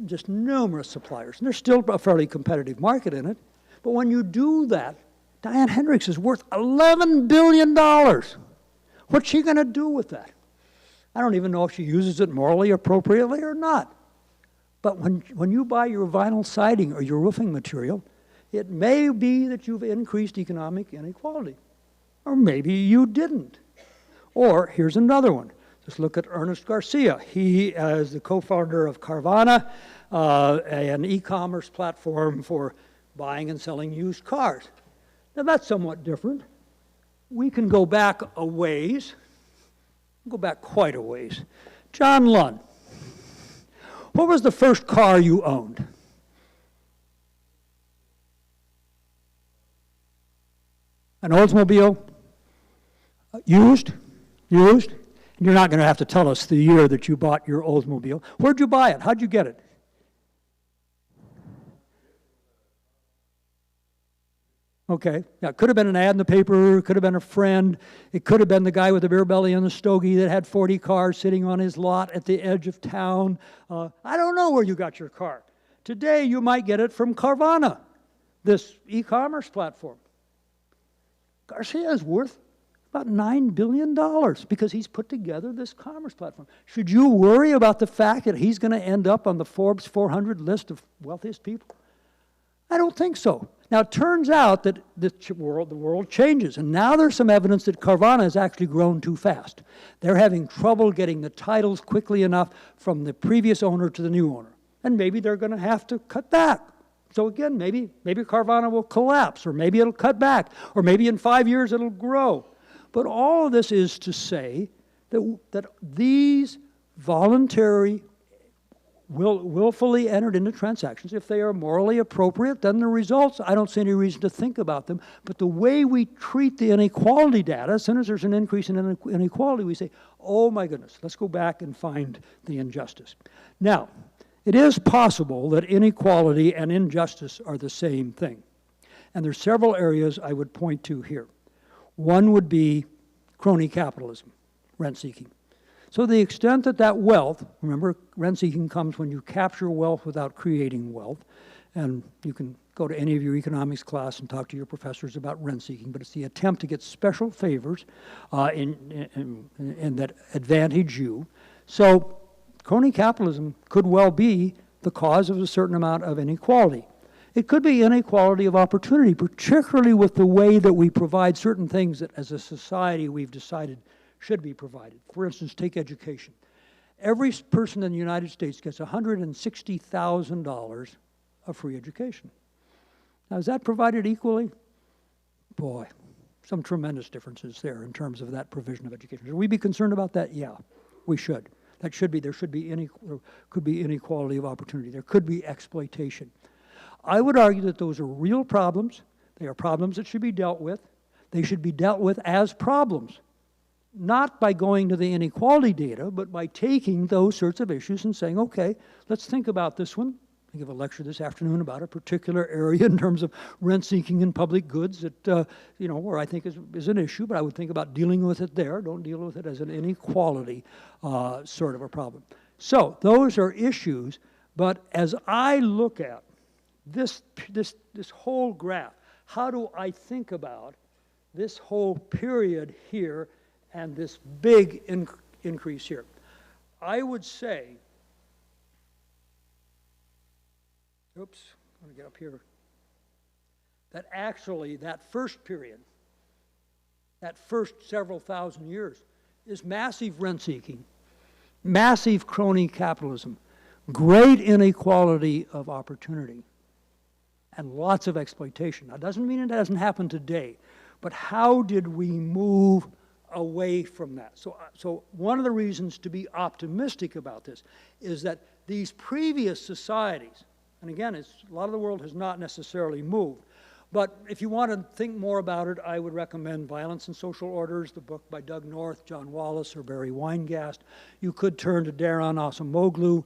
just numerous suppliers, and there's still a fairly competitive market in it. But when you do that, Diane Hendricks is worth $11 billion. What's she going to do with that? I don't even know if she uses it morally appropriately or not. But when you buy your vinyl siding or your roofing material, it may be that you've increased economic inequality. Or maybe you didn't. Or here's another one. Just look at Ernest Garcia. He is the co-founder of Carvana, an e-commerce platform for buying and selling used cars. Now that's somewhat different. We can go back a ways, go back quite a ways. John Lunn. What was the first car you owned? An Oldsmobile, used, and you're not going to have to tell us the year that you bought your Oldsmobile. Where'd you buy it? How'd you get it? Okay, yeah, it could have been an ad in the paper, it could have been a friend, it could have been the guy with the beer belly and the stogie that had 40 cars sitting on his lot at the edge of town. I don't know where you got your car. Today you might get it from Carvana, this e-commerce platform. Garcia is worth about $9 billion because he's put together this commerce platform. Should you worry about the fact that he's going to end up on the Forbes 400 list of wealthiest people? I don't think so. Now, it turns out that the world changes, and now there's some evidence that Carvana has actually grown too fast. They're having trouble getting the titles quickly enough from the previous owner to the new owner, and maybe they're going to have to cut back. So again, maybe Carvana will collapse, or maybe it'll cut back, or maybe in 5 years it'll grow. But all of this is to say that these voluntary, willfully entered into transactions, if they are morally appropriate, then the results, I don't see any reason to think about them. But the way we treat the inequality data, as soon as there's an increase in inequality, we say, oh my goodness, let's go back and find the injustice. Now, it is possible that inequality and injustice are the same thing. And there's several areas I would point to here. One would be crony capitalism, rent-seeking. So the extent that that wealth, remember, rent-seeking comes when you capture wealth without creating wealth, and you can go to any of your economics class and talk to your professors about rent-seeking, but it's the attempt to get special favors in that advantage you. So crony capitalism could well be the cause of a certain amount of inequality. It could be inequality of opportunity, particularly with the way that we provide certain things that as a society we've decided should be provided. For instance, take education. Every person in the United States gets $160,000 of free education. Now, is that provided equally? Boy, some tremendous differences there in terms of that provision of education. Should we be concerned about that? Yeah, we should. That should be, there could be inequality of opportunity. There could be exploitation. I would argue that those are real problems. They are problems that should be dealt with. They should be dealt with as problems. Not by going to the inequality data, but by taking those sorts of issues and saying, okay, let's think about this one. I give a lecture this afternoon about a particular area in terms of rent-seeking in public goods that, where I think is an issue, but I would think about dealing with it there. Don't deal with it as an inequality sort of a problem. So those are issues, but as I look at this whole graph, how do I think about this whole period here and this big increase here? I would say, oops, I'm going to get up here, that actually that first period, that first several thousand years, is massive rent-seeking, massive crony capitalism, great inequality of opportunity, and lots of exploitation. Now, it doesn't mean it hasn't happened today, but how did we move away from that? So one of the reasons to be optimistic about this is that these previous societies, and again, a lot of the world has not necessarily moved, but if you want to think more about it, I would recommend Violence and Social Orders, the book by Doug North, John Wallace, or Barry Weingast. You could turn to Daron Acemoglu,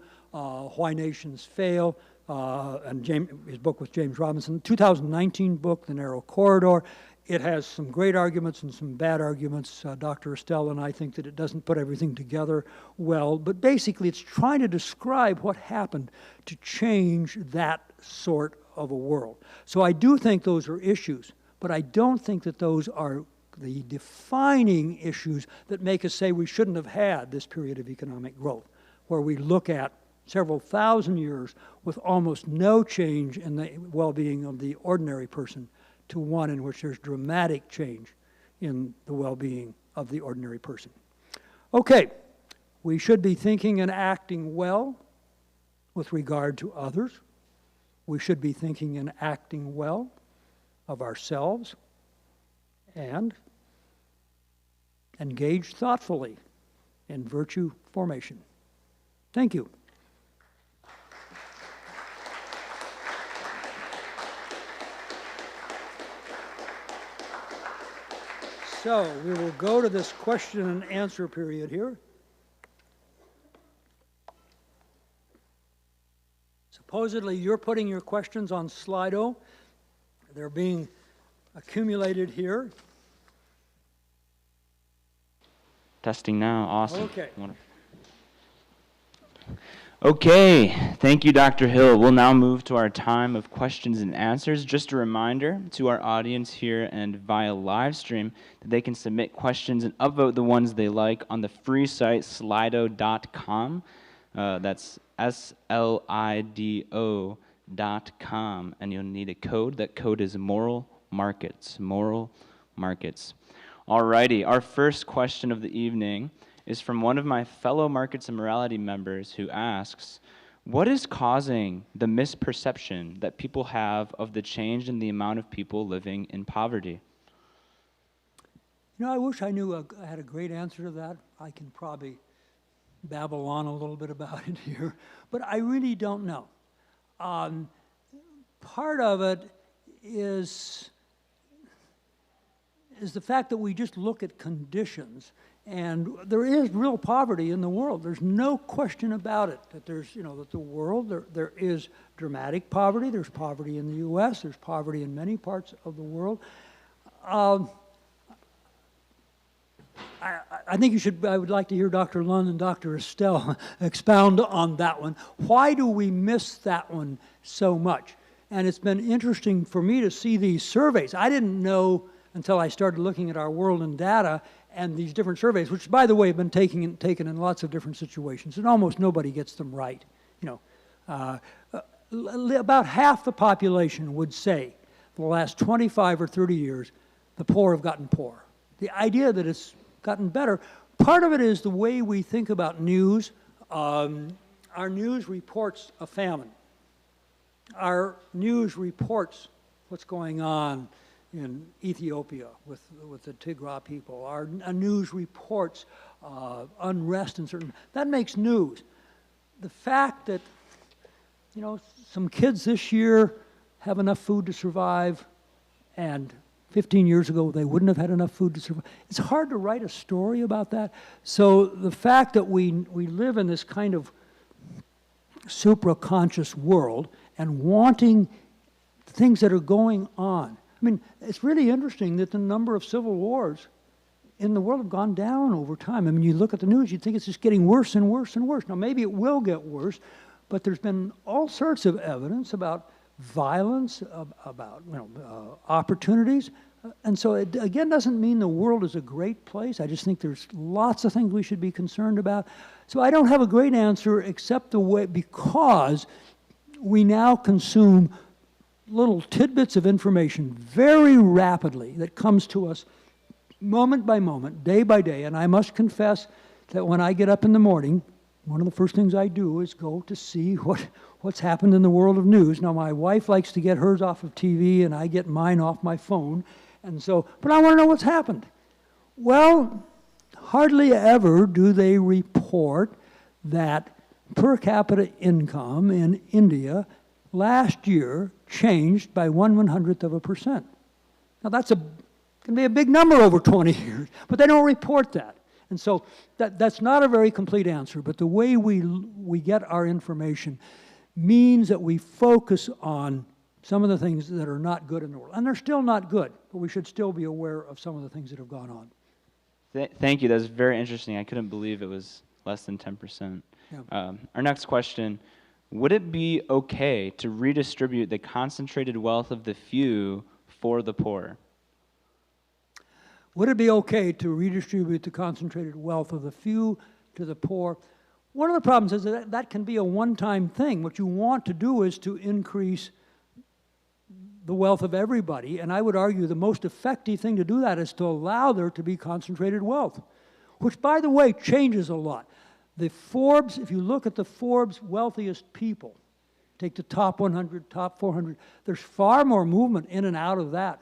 Why Nations Fail, and his book with James Robinson. 2019 book, The Narrow Corridor. It has some great arguments and some bad arguments. Dr. Estelle and I think that it doesn't put everything together well, but basically it's trying to describe what happened to change that sort of a world. So I do think those are issues, but I don't think that those are the defining issues that make us say we shouldn't have had this period of economic growth, where we look at several thousand years with almost no change in the well-being of the ordinary person to one in which there's dramatic change in the well-being of the ordinary person. Okay, we should be thinking and acting well with regard to others. We should be thinking and acting well of ourselves and engage thoughtfully in virtue formation. Thank you. So we will go to this question and answer period here. Supposedly, you're putting your questions on Slido. They're being accumulated here.
Testing now. Awesome.
Okay.
Wonderful. Okay, thank you, Dr. Hill. We'll now move to our time of questions and answers. Just a reminder to our audience here and via live stream that they can submit questions and upvote the ones they like on the free site slido.com. That's SLIDO.com, and you'll need a code. That code is moral markets. Moral markets. Alrighty, our first question of the evening is from one of my fellow Markets and Morality members who asks, what is causing the misperception that people have of the change in the amount of people living in poverty?
You know, I wish I knew I had a great answer to that. I can probably babble on a little bit about it here, but I really don't know. Part of it is the fact that we just look at conditions. And there is real poverty in the world. There's no question about it, that there's, that the world, there is dramatic poverty. There's poverty in the U.S. There's poverty in many parts of the world. I think I would like to hear Dr. Lund and Dr. Estelle expound on that one. Why do we miss that one so much? And it's been interesting for me to see these surveys. I didn't know until I started looking at our world in data and these different surveys, which, by the way, have been taken in lots of different situations, and almost nobody gets them right. About half the population would say, for the last 25 or 30 years, the poor have gotten poorer. The idea that it's gotten better, part of it is the way we think about news. Our news reports a famine. Our news reports what's going on in Ethiopia with the Tigray people. Our news reports unrest in certain, that makes news. The fact that, some kids this year have enough food to survive, and 15 years ago they wouldn't have had enough food to survive. It's hard to write a story about that. So the fact that we live in this kind of supraconscious world and wanting things that are going on. I mean, it's really interesting that the number of civil wars in the world have gone down over time. I mean, you look at the news, you'd think it's just getting worse and worse and worse. Now, maybe it will get worse, but there's been all sorts of evidence about violence, about opportunities. And so it, again, doesn't mean the world is a great place. I just think there's lots of things we should be concerned about. So I don't have a great answer except the way, because we now consume little tidbits of information very rapidly that comes to us moment by moment, day by day. And I must confess that when I get up in the morning, one of the first things I do is go to see what's happened in the world of news. Now, my wife likes to get hers off of TV, and I get mine off my phone. And so, but I want to know what's happened. Well, hardly ever do they report that per capita income in India last year changed by 1/100%. Now that's can be a big number over 20 years, but they don't report that. And so that's not a very complete answer, but the way we get our information means that we focus on some of the things that are not good in the world. And they're still not good, but we should still be aware of some of the things that have gone on.
Thank you. That was very interesting. I couldn't believe it was less than 10%.
Yeah.
Our next question, would it be okay to redistribute the concentrated wealth of the few for the poor?
Would it be okay to redistribute the concentrated wealth of the few to the poor? One of the problems is that that can be a one-time thing. What you want to do is to increase the wealth of everybody, and I would argue the most effective thing to do that is to allow there to be concentrated wealth, which, by the way, changes a lot. The Forbes, if you look at the Forbes wealthiest people, take the top 100, top 400, there's far more movement in and out of that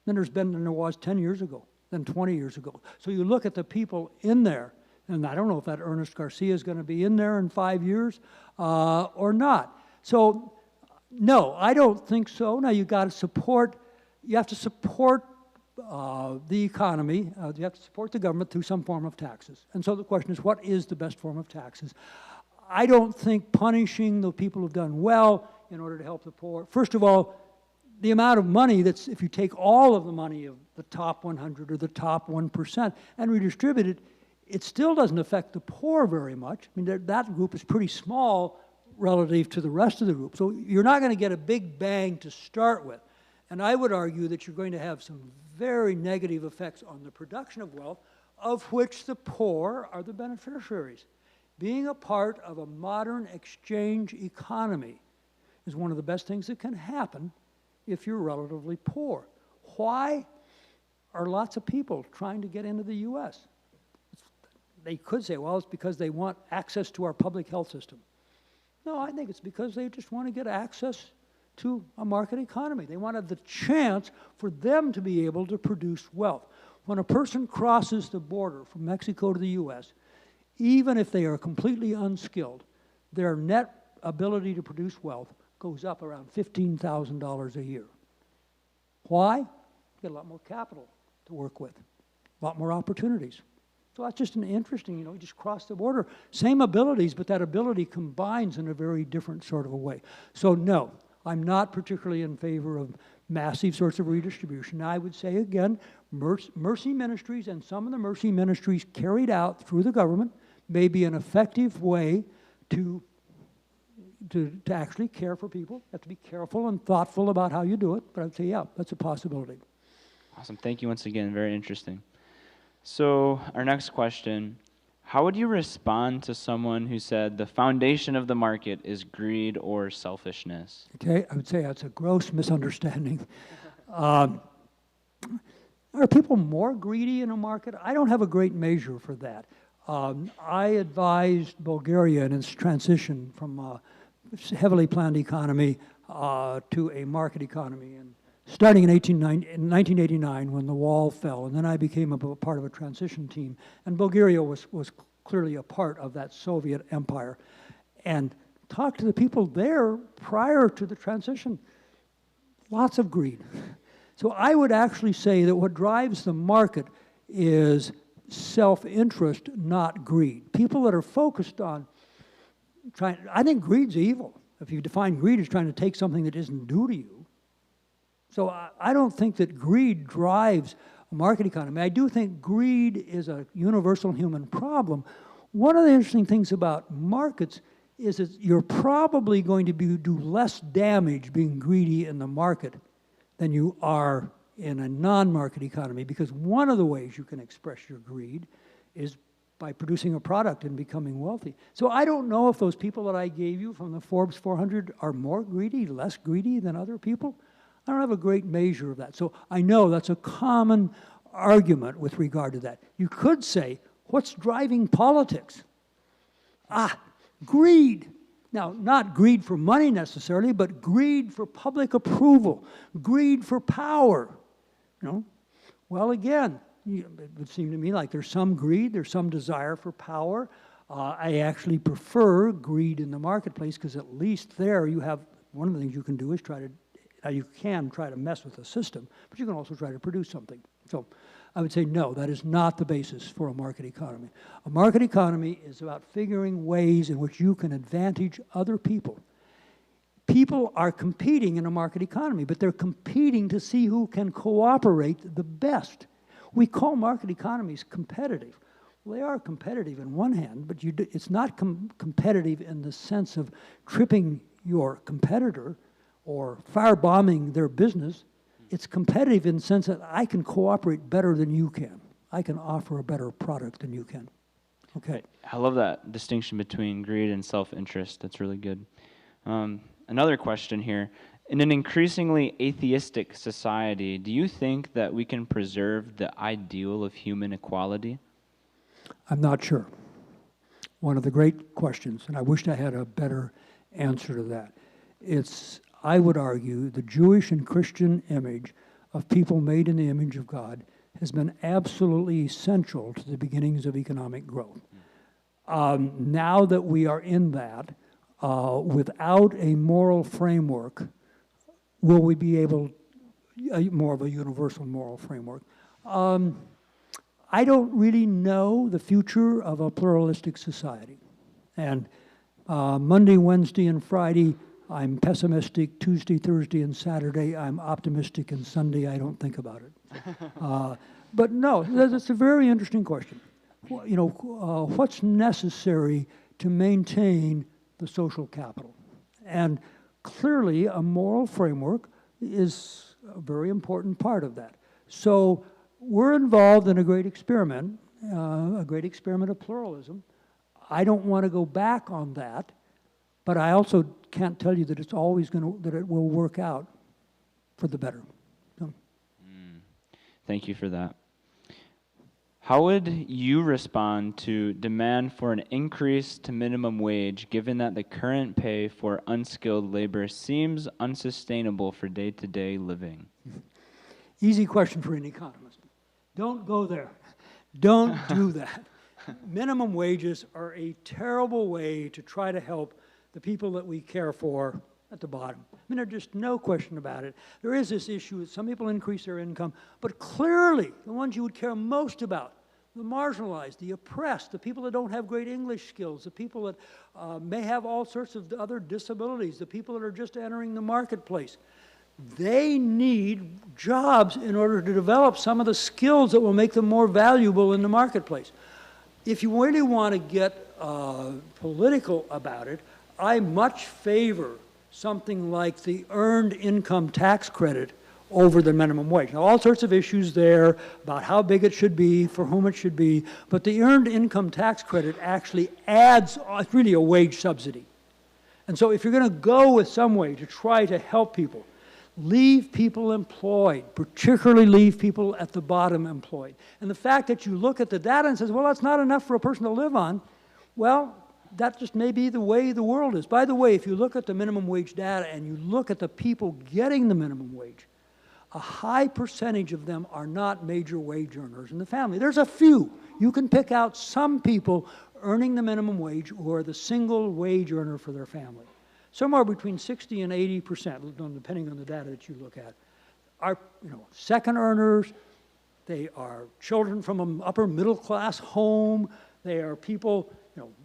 than there was 10 years ago, than 20 years ago. So you look at the people in there, and I don't know if that Ernest Garcia is going to be in there in 5 years or not. So, no, I don't think so. Now you have to support the economy, you have to support the government through some form of taxes. And so the question is, what is the best form of taxes? I don't think punishing the people who've done well in order to help the poor. First of all, the amount of money that's, if you take all of the money of the top 100 or the top 1% and redistribute it, it still doesn't affect the poor very much. I mean, that group is pretty small relative to the rest of the group. So you're not going to get a big bang to start with. And I would argue that you're going to have some very negative effects on the production of wealth, of which the poor are the beneficiaries. Being a part of a modern exchange economy is one of the best things that can happen if you're relatively poor. Why are lots of people trying to get into the U.S.? They could say, well, it's because they want access to our public health system. No, I think it's because they just want to get access to a market economy. They wanted the chance for them to be able to produce wealth. When a person crosses the border from Mexico to the U.S., even if they are completely unskilled, their net ability to produce wealth goes up around $15,000 a year. Why? You get a lot more capital to work with, a lot more opportunities. So that's just an interesting, you just cross the border. Same abilities, but that ability combines in a very different sort of a way. So no, I'm not particularly in favor of massive sorts of redistribution. Now, I would say again, mercy ministries and some of the mercy ministries carried out through the government may be an effective way to actually care for people. You have to be careful and thoughtful about how you do it, but I'd say, yeah, that's a possibility.
Awesome. Thank you once again. Very interesting. So our next question, how would you respond to someone who said the foundation of the market is greed or selfishness? Okay,
I would say that's a gross misunderstanding. Are people more greedy in a market? I don't have a great measure for that. I advised Bulgaria in its transition from a heavily planned economy to a market economy, and starting in 1989 when the wall fell, and then I became a part of a transition team, and Bulgaria was clearly a part of that Soviet empire, and talked to the people there prior to the transition, lots of greed. So I would actually say that what drives the market is self-interest, not greed. People that are focused on I think greed's evil. If you define greed as trying to take something that isn't due to you. So I don't think that greed drives a market economy. I do think greed is a universal human problem. One of the interesting things about markets is that you're probably going to do less damage being greedy in the market than you are in a non-market economy, because one of the ways you can express your greed is by producing a product and becoming wealthy. So I don't know if those people that I gave you from the Forbes 400 are more greedy, less greedy than other people. I don't have a great measure of that. So I know that's a common argument with regard to that. You could say, what's driving politics? Greed. Now, not greed for money necessarily, but greed for public approval, greed for power. Well, again, it would seem to me like there's some greed, there's some desire for power. I actually prefer greed in the marketplace because at least there you have, one of the things you can do is you can try to mess with the system, but you can also try to produce something. So I would say no, that is not the basis for a market economy. A market economy is about figuring ways in which you can advantage other people. People are competing in a market economy, but they're competing to see who can cooperate the best. We call market economies competitive. Well, they are competitive in one hand, but it's not competitive in the sense of tripping your competitor or firebombing their business. It's competitive in the sense that I can cooperate better than you can. I can offer a better product than you can. Okay.
I love that distinction between greed and self-interest. That's really good. Another question here. In an increasingly atheistic society, do you think that we can preserve the ideal of human equality?
I'm not sure. One of the great questions, and I wished I had a better answer to that. It's, I would argue, the Jewish and Christian image of people made in the image of God has been absolutely essential to the beginnings of economic growth. Now that we are in that, without a moral framework, will we be able, more of a universal moral framework? I don't really know the future of a pluralistic society. And Monday, Wednesday, and Friday, I'm pessimistic. Tuesday, Thursday, and Saturday, I'm optimistic. And Sunday, I don't think about it. But no, that's a very interesting question. You know, what's necessary to maintain the social capital? And clearly, a moral framework is a very important part of that. So we're involved in a great experiment of pluralism. I don't want to go back on that, but I also can't tell you that it's always that it will work out for the better. So.
Thank you for that. How would you respond to demand for an increase to minimum wage, given that the current pay for unskilled labor seems unsustainable for day-to-day living?
Easy question for an economist. Don't go there. Don't do that. Minimum wages are a terrible way to try to help the people that we care for at the bottom. I mean, there's just no question about it. There is this issue that some people increase their income, but clearly the ones you would care most about, the marginalized, the oppressed, the people that don't have great English skills, the people that may have all sorts of other disabilities, the people that are just entering the marketplace, they need jobs in order to develop some of the skills that will make them more valuable in the marketplace. If you really want to get political about it, I much favor something like the earned income tax credit over the minimum wage. Now, all sorts of issues there about how big it should be, for whom it should be, but the earned income tax credit actually adds, it's really a wage subsidy. And so if you're going to go with some way to try to help people, leave people employed, particularly leave people at the bottom employed. And the fact that you look at the data and says, well, that's not enough for a person to live on, well, that just may be the way the world is. By the way, if you look at the minimum wage data and you look at the people getting the minimum wage, a high percentage of them are not major wage earners in the family. There's a few. You can pick out some people earning the minimum wage who are the single wage earner for their family. Somewhere between 60 and 80%, depending on the data that you look at, are second earners. They are children from an upper middle class home. They are people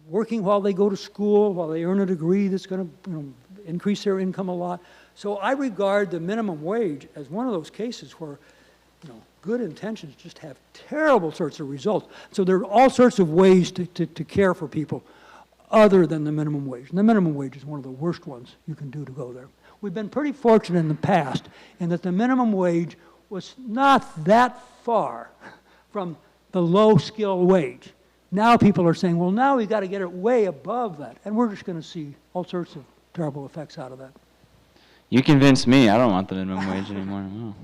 working while they go to school, while they earn a degree that's going to increase their income a lot. So I regard the minimum wage as one of those cases where good intentions just have terrible sorts of results. So there are all sorts of ways to care for people other than the minimum wage. And the minimum wage is one of the worst ones you can do to go there. We've been pretty fortunate in the past in that the minimum wage was not that far from the low-skill wage. Now people are saying, well, now we've got to get it way above that. And we're just going to see all sorts of terrible effects out of that.
You convinced me. I don't want the minimum wage anymore. No.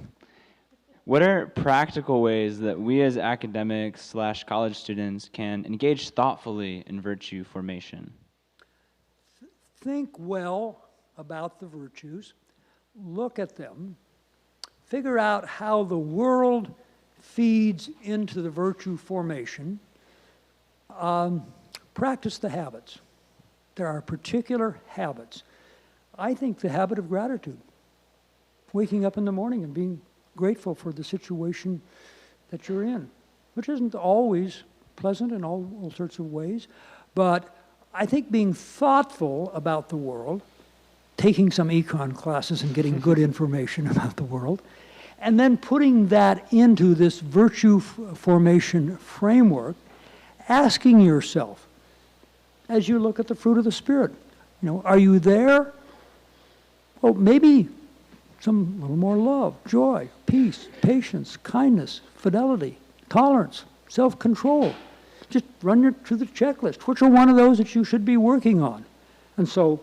What are practical ways that we as academics / college students can engage thoughtfully in virtue formation?
Think well about the virtues. Look at them. Figure out how the world feeds into the virtue formation. Practice the habits. There are particular habits. I think the habit of gratitude. Waking up in the morning and being grateful for the situation that you're in, which isn't always pleasant in all sorts of ways. But I think being thoughtful about the world, taking some econ classes and getting good information about the world, and then putting that into this virtue formation framework, asking yourself, as you look at the fruit of the Spirit, are you there? Well, maybe a little more love, joy, peace, patience, kindness, fidelity, tolerance, self-control. Just run through the checklist. Which are one of those that you should be working on? And so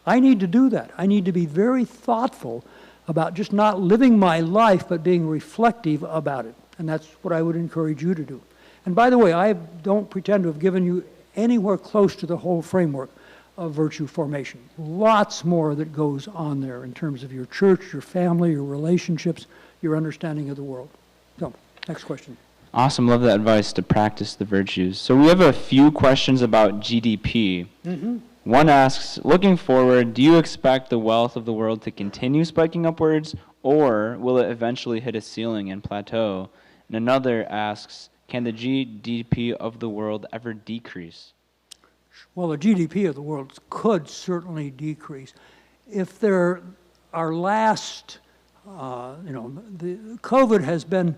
I need to do that. I need to be very thoughtful about just not living my life, but being reflective about it. And that's what I would encourage you to do. And by the way, I don't pretend to have given you anywhere close to the whole framework of virtue formation. Lots more that goes on there in terms of your church, your family, your relationships, your understanding of the world. So, next question.
Awesome. Love that advice to practice the virtues. So we have a few questions about GDP. Mm-hmm. One asks, looking forward, do you expect the wealth of the world to continue spiking upwards, or will it eventually hit a ceiling and plateau? And another asks, can the GDP of the world ever decrease?
Well, the GDP of the world could certainly decrease. If there are last, the COVID has been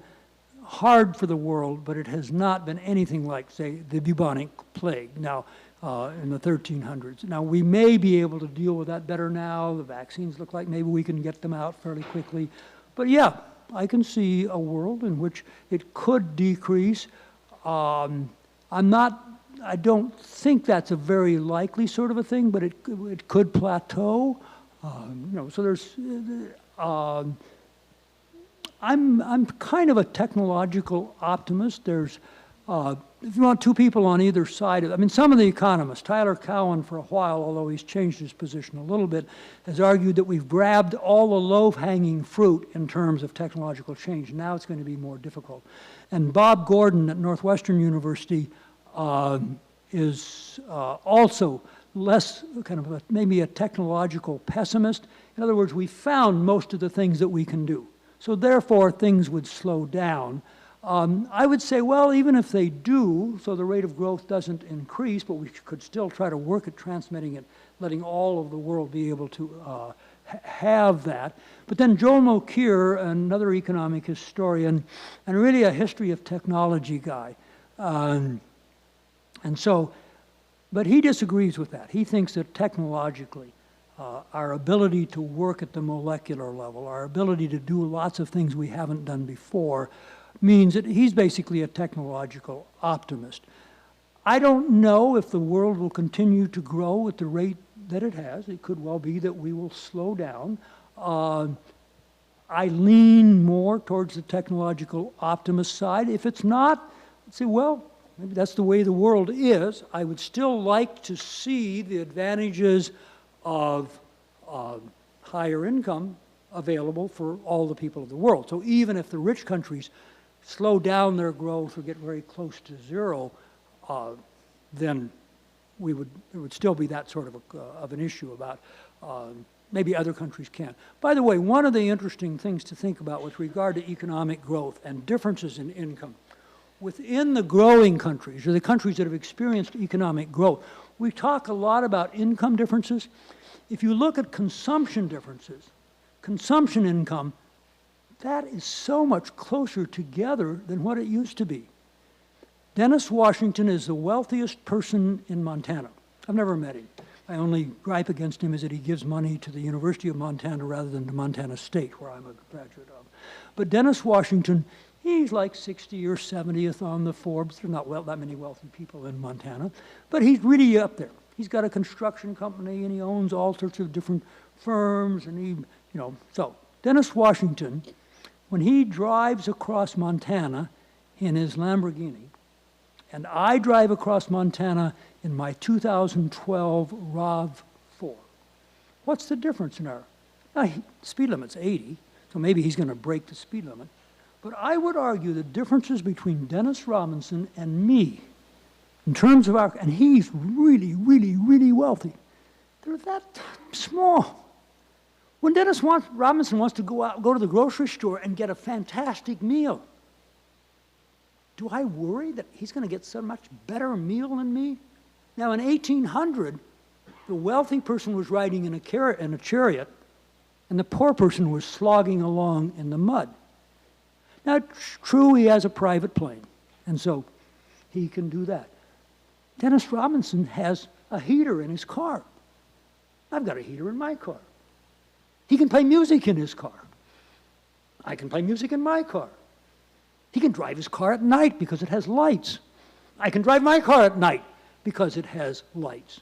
hard for the world, but it has not been anything like, say, the bubonic plague now in the 1300s. Now, we may be able to deal with that better now. The vaccines look like maybe we can get them out fairly quickly. But yeah, I can see a world in which it could decrease. I don't think that's a very likely sort of a thing, but it could plateau. So there's, I'm kind of a technological optimist. There's, if you want two people on either side of, some of the economists, Tyler Cowen for a while, although he's changed his position a little bit, has argued that we've grabbed all the low-hanging fruit in terms of technological change. Now it's going to be more difficult. And Bob Gordon at Northwestern University is also less kind of maybe a technological pessimist. In other words, we found most of the things that we can do. So therefore, things would slow down. I would say, well, even if they do, so the rate of growth doesn't increase, but we could still try to work at transmitting it, letting all of the world be able to have that. But then Joel Mokyr, another economic historian, and really a history of technology guy, but he disagrees with that. He thinks that technologically, our ability to work at the molecular level, our ability to do lots of things we haven't done before, means that he's basically a technological optimist. I don't know if the world will continue to grow at the rate that it has. It could well be that we will slow down. I lean more towards the technological optimist side. If it's not, I'd say, well, maybe that's the way the world is. I would still like to see the advantages of higher income available for all the people of the world. So even if the rich countries slow down their growth or get very close to zero, then it would still be that sort of an issue about maybe other countries can. By the way, one of the interesting things to think about with regard to economic growth and differences in income, within the growing countries, or the countries that have experienced economic growth, we talk a lot about income differences. If you look at consumption differences, consumption income, that is so much closer together than what it used to be. Dennis Washington is the wealthiest person in Montana. I've never met him. My only gripe against him is that he gives money to the University of Montana rather than to Montana State, where I'm a graduate of. But Dennis Washington, he's like 60 or 70th on the Forbes. There's not that many wealthy people in Montana, but he's really up there. He's got a construction company and he owns all sorts of different firms and so Dennis Washington, when he drives across Montana in his Lamborghini, and I drive across Montana in my 2012 RAV4, what's the difference in our, speed limit's 80, so maybe he's going to break the speed limit. But I would argue the differences between Dennis Robinson and me, in terms of and he's really, really, really wealthy, they're that small. When Dennis Robinson wants to go to the grocery store and get a fantastic meal, do I worry that he's going to get so much better meal than me? Now, in 1800, the wealthy person was riding in a chariot, and the poor person was slogging along in the mud. Now, it's true he has a private plane, and so he can do that. Dennis Robinson has a heater in his car. I've got a heater in my car. He can play music in his car. I can play music in my car. He can drive his car at night because it has lights. I can drive my car at night because it has lights.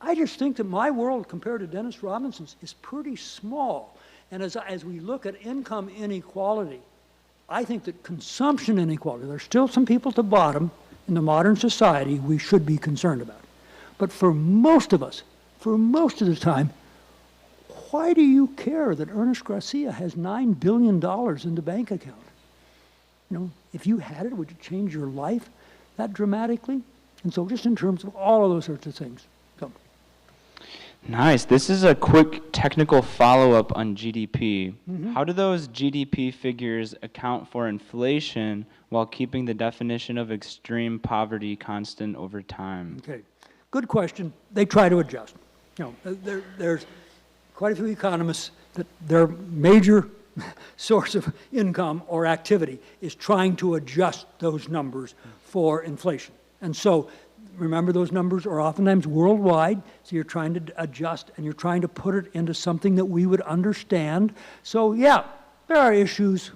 I just think that my world compared to Dennis Robinson's is pretty small. And as we look at income inequality, I think that consumption inequality, there's still some people at the bottom in the modern society we should be concerned about. But for most of us, for most of the time, why do you care that Ernest Garcia has $9 billion in the bank account? If you had it, would it change your life that dramatically? And so just in terms of all of those sorts of things. So.
Nice. This is a quick technical follow-up on GDP. How do those GDP figures account for inflation while keeping the definition of extreme poverty constant over time?
Okay, good question. They try to adjust. You know, there's quite a few economists that their major source of income or activity is trying to adjust those numbers for inflation. And so remember, those numbers are oftentimes worldwide, so you're trying to adjust and you're trying to put it into something that we would understand. So yeah, there are issues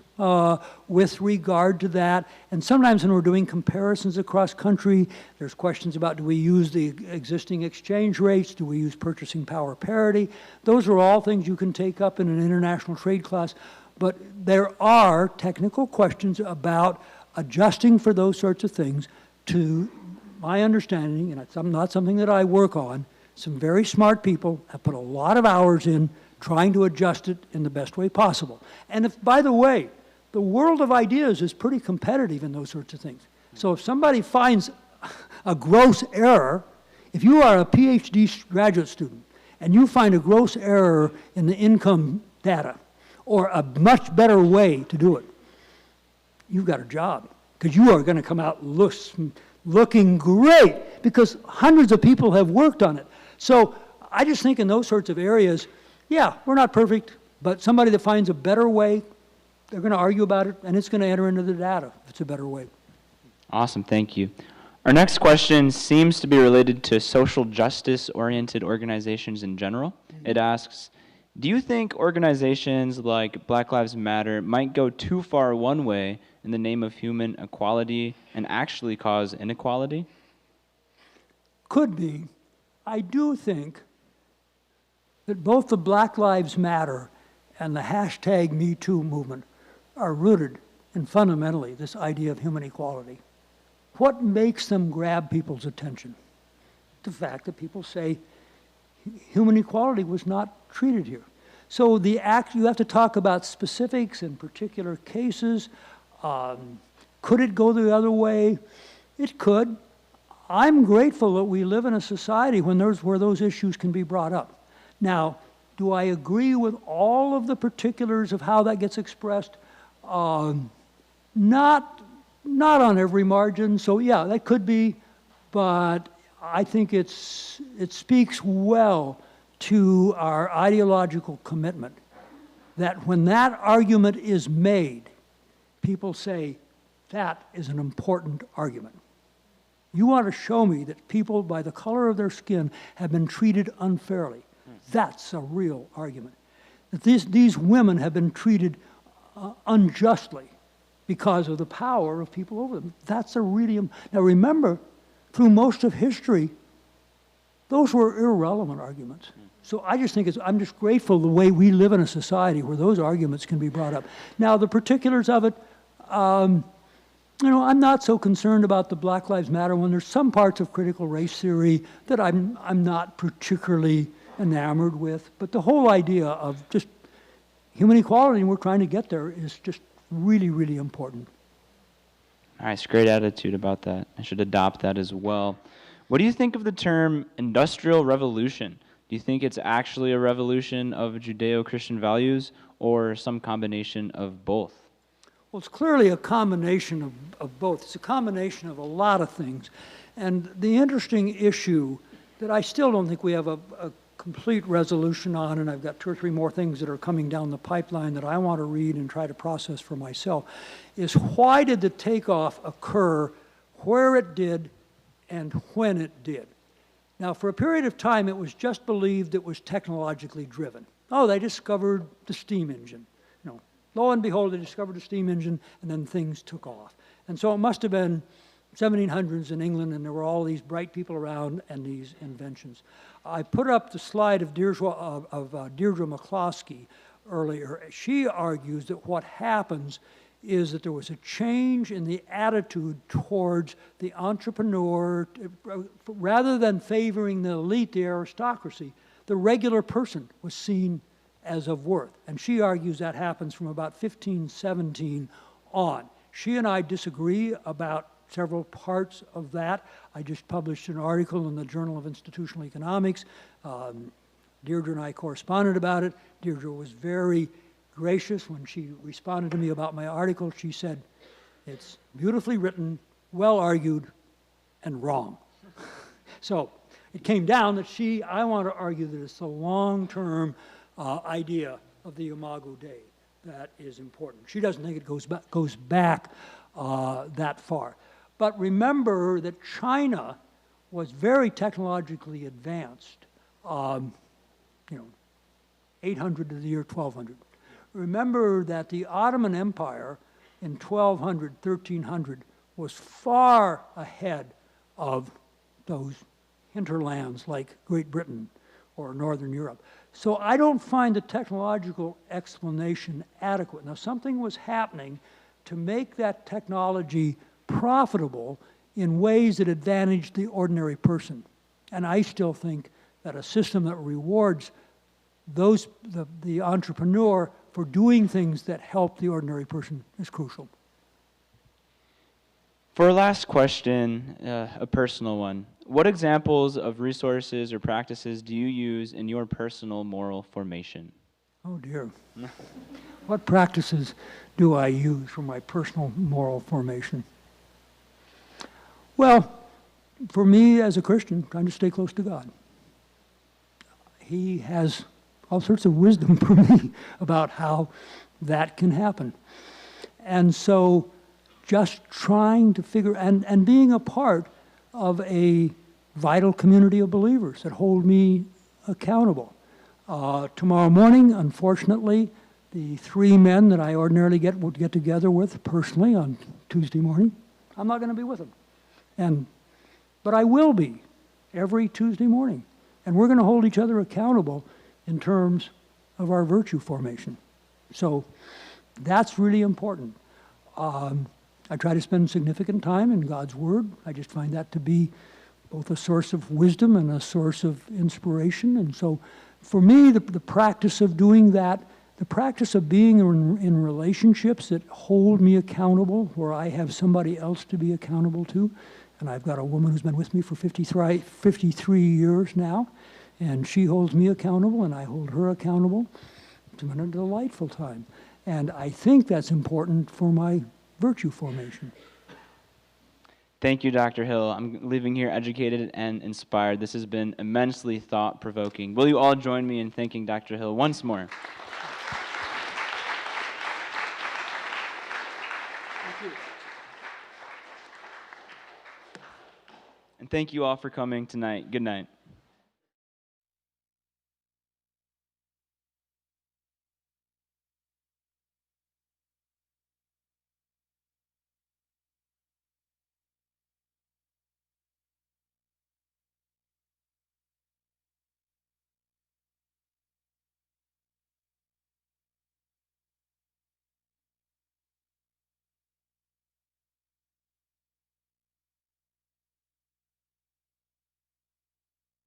with regard to that. And sometimes when we're doing comparisons across country, there's questions about, do we use the existing exchange rates? Do we use purchasing power parity? Those are all things you can take up in an international trade class. But there are technical questions about adjusting for those sorts of things. To my understanding, and it's not something that I work on, some very smart people have put a lot of hours in trying to adjust it in the best way possible. And if, by the way, the world of ideas is pretty competitive in those sorts of things. So if somebody finds a gross error, if you are a PhD graduate student and you find a gross error in the income data or a much better way to do it, you've got a job, because you are going to come out looking great, because hundreds of people have worked on it. So I just think in those sorts of areas, yeah, we're not perfect, but somebody that finds a better way, they're going to argue about it, and it's going to enter into the data if it's a better way.
Awesome, thank you. Our next question seems to be related to social justice-oriented organizations in general. It asks, do you think organizations like Black Lives Matter might go too far one way in the name of human equality and actually cause inequality?
Could be. I do think that both the Black Lives Matter and the hashtag #MeToo movement are rooted in fundamentally this idea of human equality. What makes them grab people's attention? The fact that people say human equality was not treated here. So you have to talk about specifics in particular cases. Could it go the other way? It could. I'm grateful that we live in a society where those issues can be brought up. Now, do I agree with all of the particulars of how that gets expressed? Not on every margin. So yeah, that could be, but I think it speaks well to our ideological commitment that when that argument is made, people say, that is an important argument. You want to show me that people, by the color of their skin, have been treated unfairly. That's a real argument. That these women have been treated unjustly because of the power of people over them. That's a really... Now remember, through most of history, those were irrelevant arguments. So I just think I'm just grateful the way we live in a society where those arguments can be brought up. Now the particulars of it, I'm not so concerned about the Black Lives Matter one. There's some parts of critical race theory that I'm not particularly enamored with, but the whole idea of just human equality, and we're trying to get there, is just really, really important.
Nice, great attitude about that. I should adopt that as well. What do you think of the term industrial revolution? Do you think it's actually a revolution of Judeo-Christian values or some combination of both?
Well, it's clearly a combination of both. It's a combination of a lot of things. And the interesting issue that I still don't think we have a complete resolution on, and I've got 2 or 3 more things that are coming down the pipeline that I want to read and try to process for myself, is why did the takeoff occur where it did and when it did? Now, for a period of time, it was just believed it was technologically driven. Oh, they discovered the steam engine. Lo and behold, they discovered the steam engine, and then things took off. And so it must have been 1700s in England, and there were all these bright people around and these inventions. I put up the slide of Deirdre McCloskey earlier. She argues that what happens is that there was a change in the attitude towards the entrepreneur. Rather than favoring the elite, the aristocracy, the regular person was seen as of worth. And she argues that happens from about 1517 on. She and I disagree about several parts of that. I just published an article in the Journal of Institutional Economics Deirdre and I corresponded about it. Deirdre was very gracious when she responded to me about my article. She said, it's beautifully written, well argued, and wrong. So it came down that I want to argue that it's the long-term idea of the Imago Dei that is important. She doesn't think it goes back that far. But remember that China was very technologically advanced, 800 to the year 1200. Remember that the Ottoman Empire in 1200, 1300 was far ahead of those hinterlands like Great Britain or Northern Europe. So I don't find the technological explanation adequate. Now, something was happening to make that technology profitable in ways that advantaged the ordinary person. And I still think that a system that rewards the entrepreneur for doing things that help the ordinary person is crucial.
For our last question, a personal one, what examples of resources or practices do you use in your personal moral formation?
Oh dear. What practices do I use for my personal moral formation? Well, for me as a Christian, trying to stay close to God. He has all sorts of wisdom for me about how that can happen. And so just trying to figure, and being a part of a vital community of believers that hold me accountable. Tomorrow morning, unfortunately, the three men that I ordinarily would get together with personally on Tuesday morning, I'm not going to be with them. But I will be every Tuesday morning. And we're going to hold each other accountable in terms of our virtue formation. So that's really important. I try to spend significant time in God's Word. I just find that to be both a source of wisdom and a source of inspiration. And so for me, the practice of doing that, the practice of being in relationships that hold me accountable, where I have somebody else to be accountable to, and I've got a woman who's been with me for 53 years now, and she holds me accountable, and I hold her accountable. It's been a delightful time. And I think that's important for my virtue formation.
Thank you, Dr. Hill. I'm leaving here educated and inspired. This has been immensely thought-provoking. Will you all join me in thanking Dr. Hill once more?
Thank you.
And thank you all for coming tonight. Good night.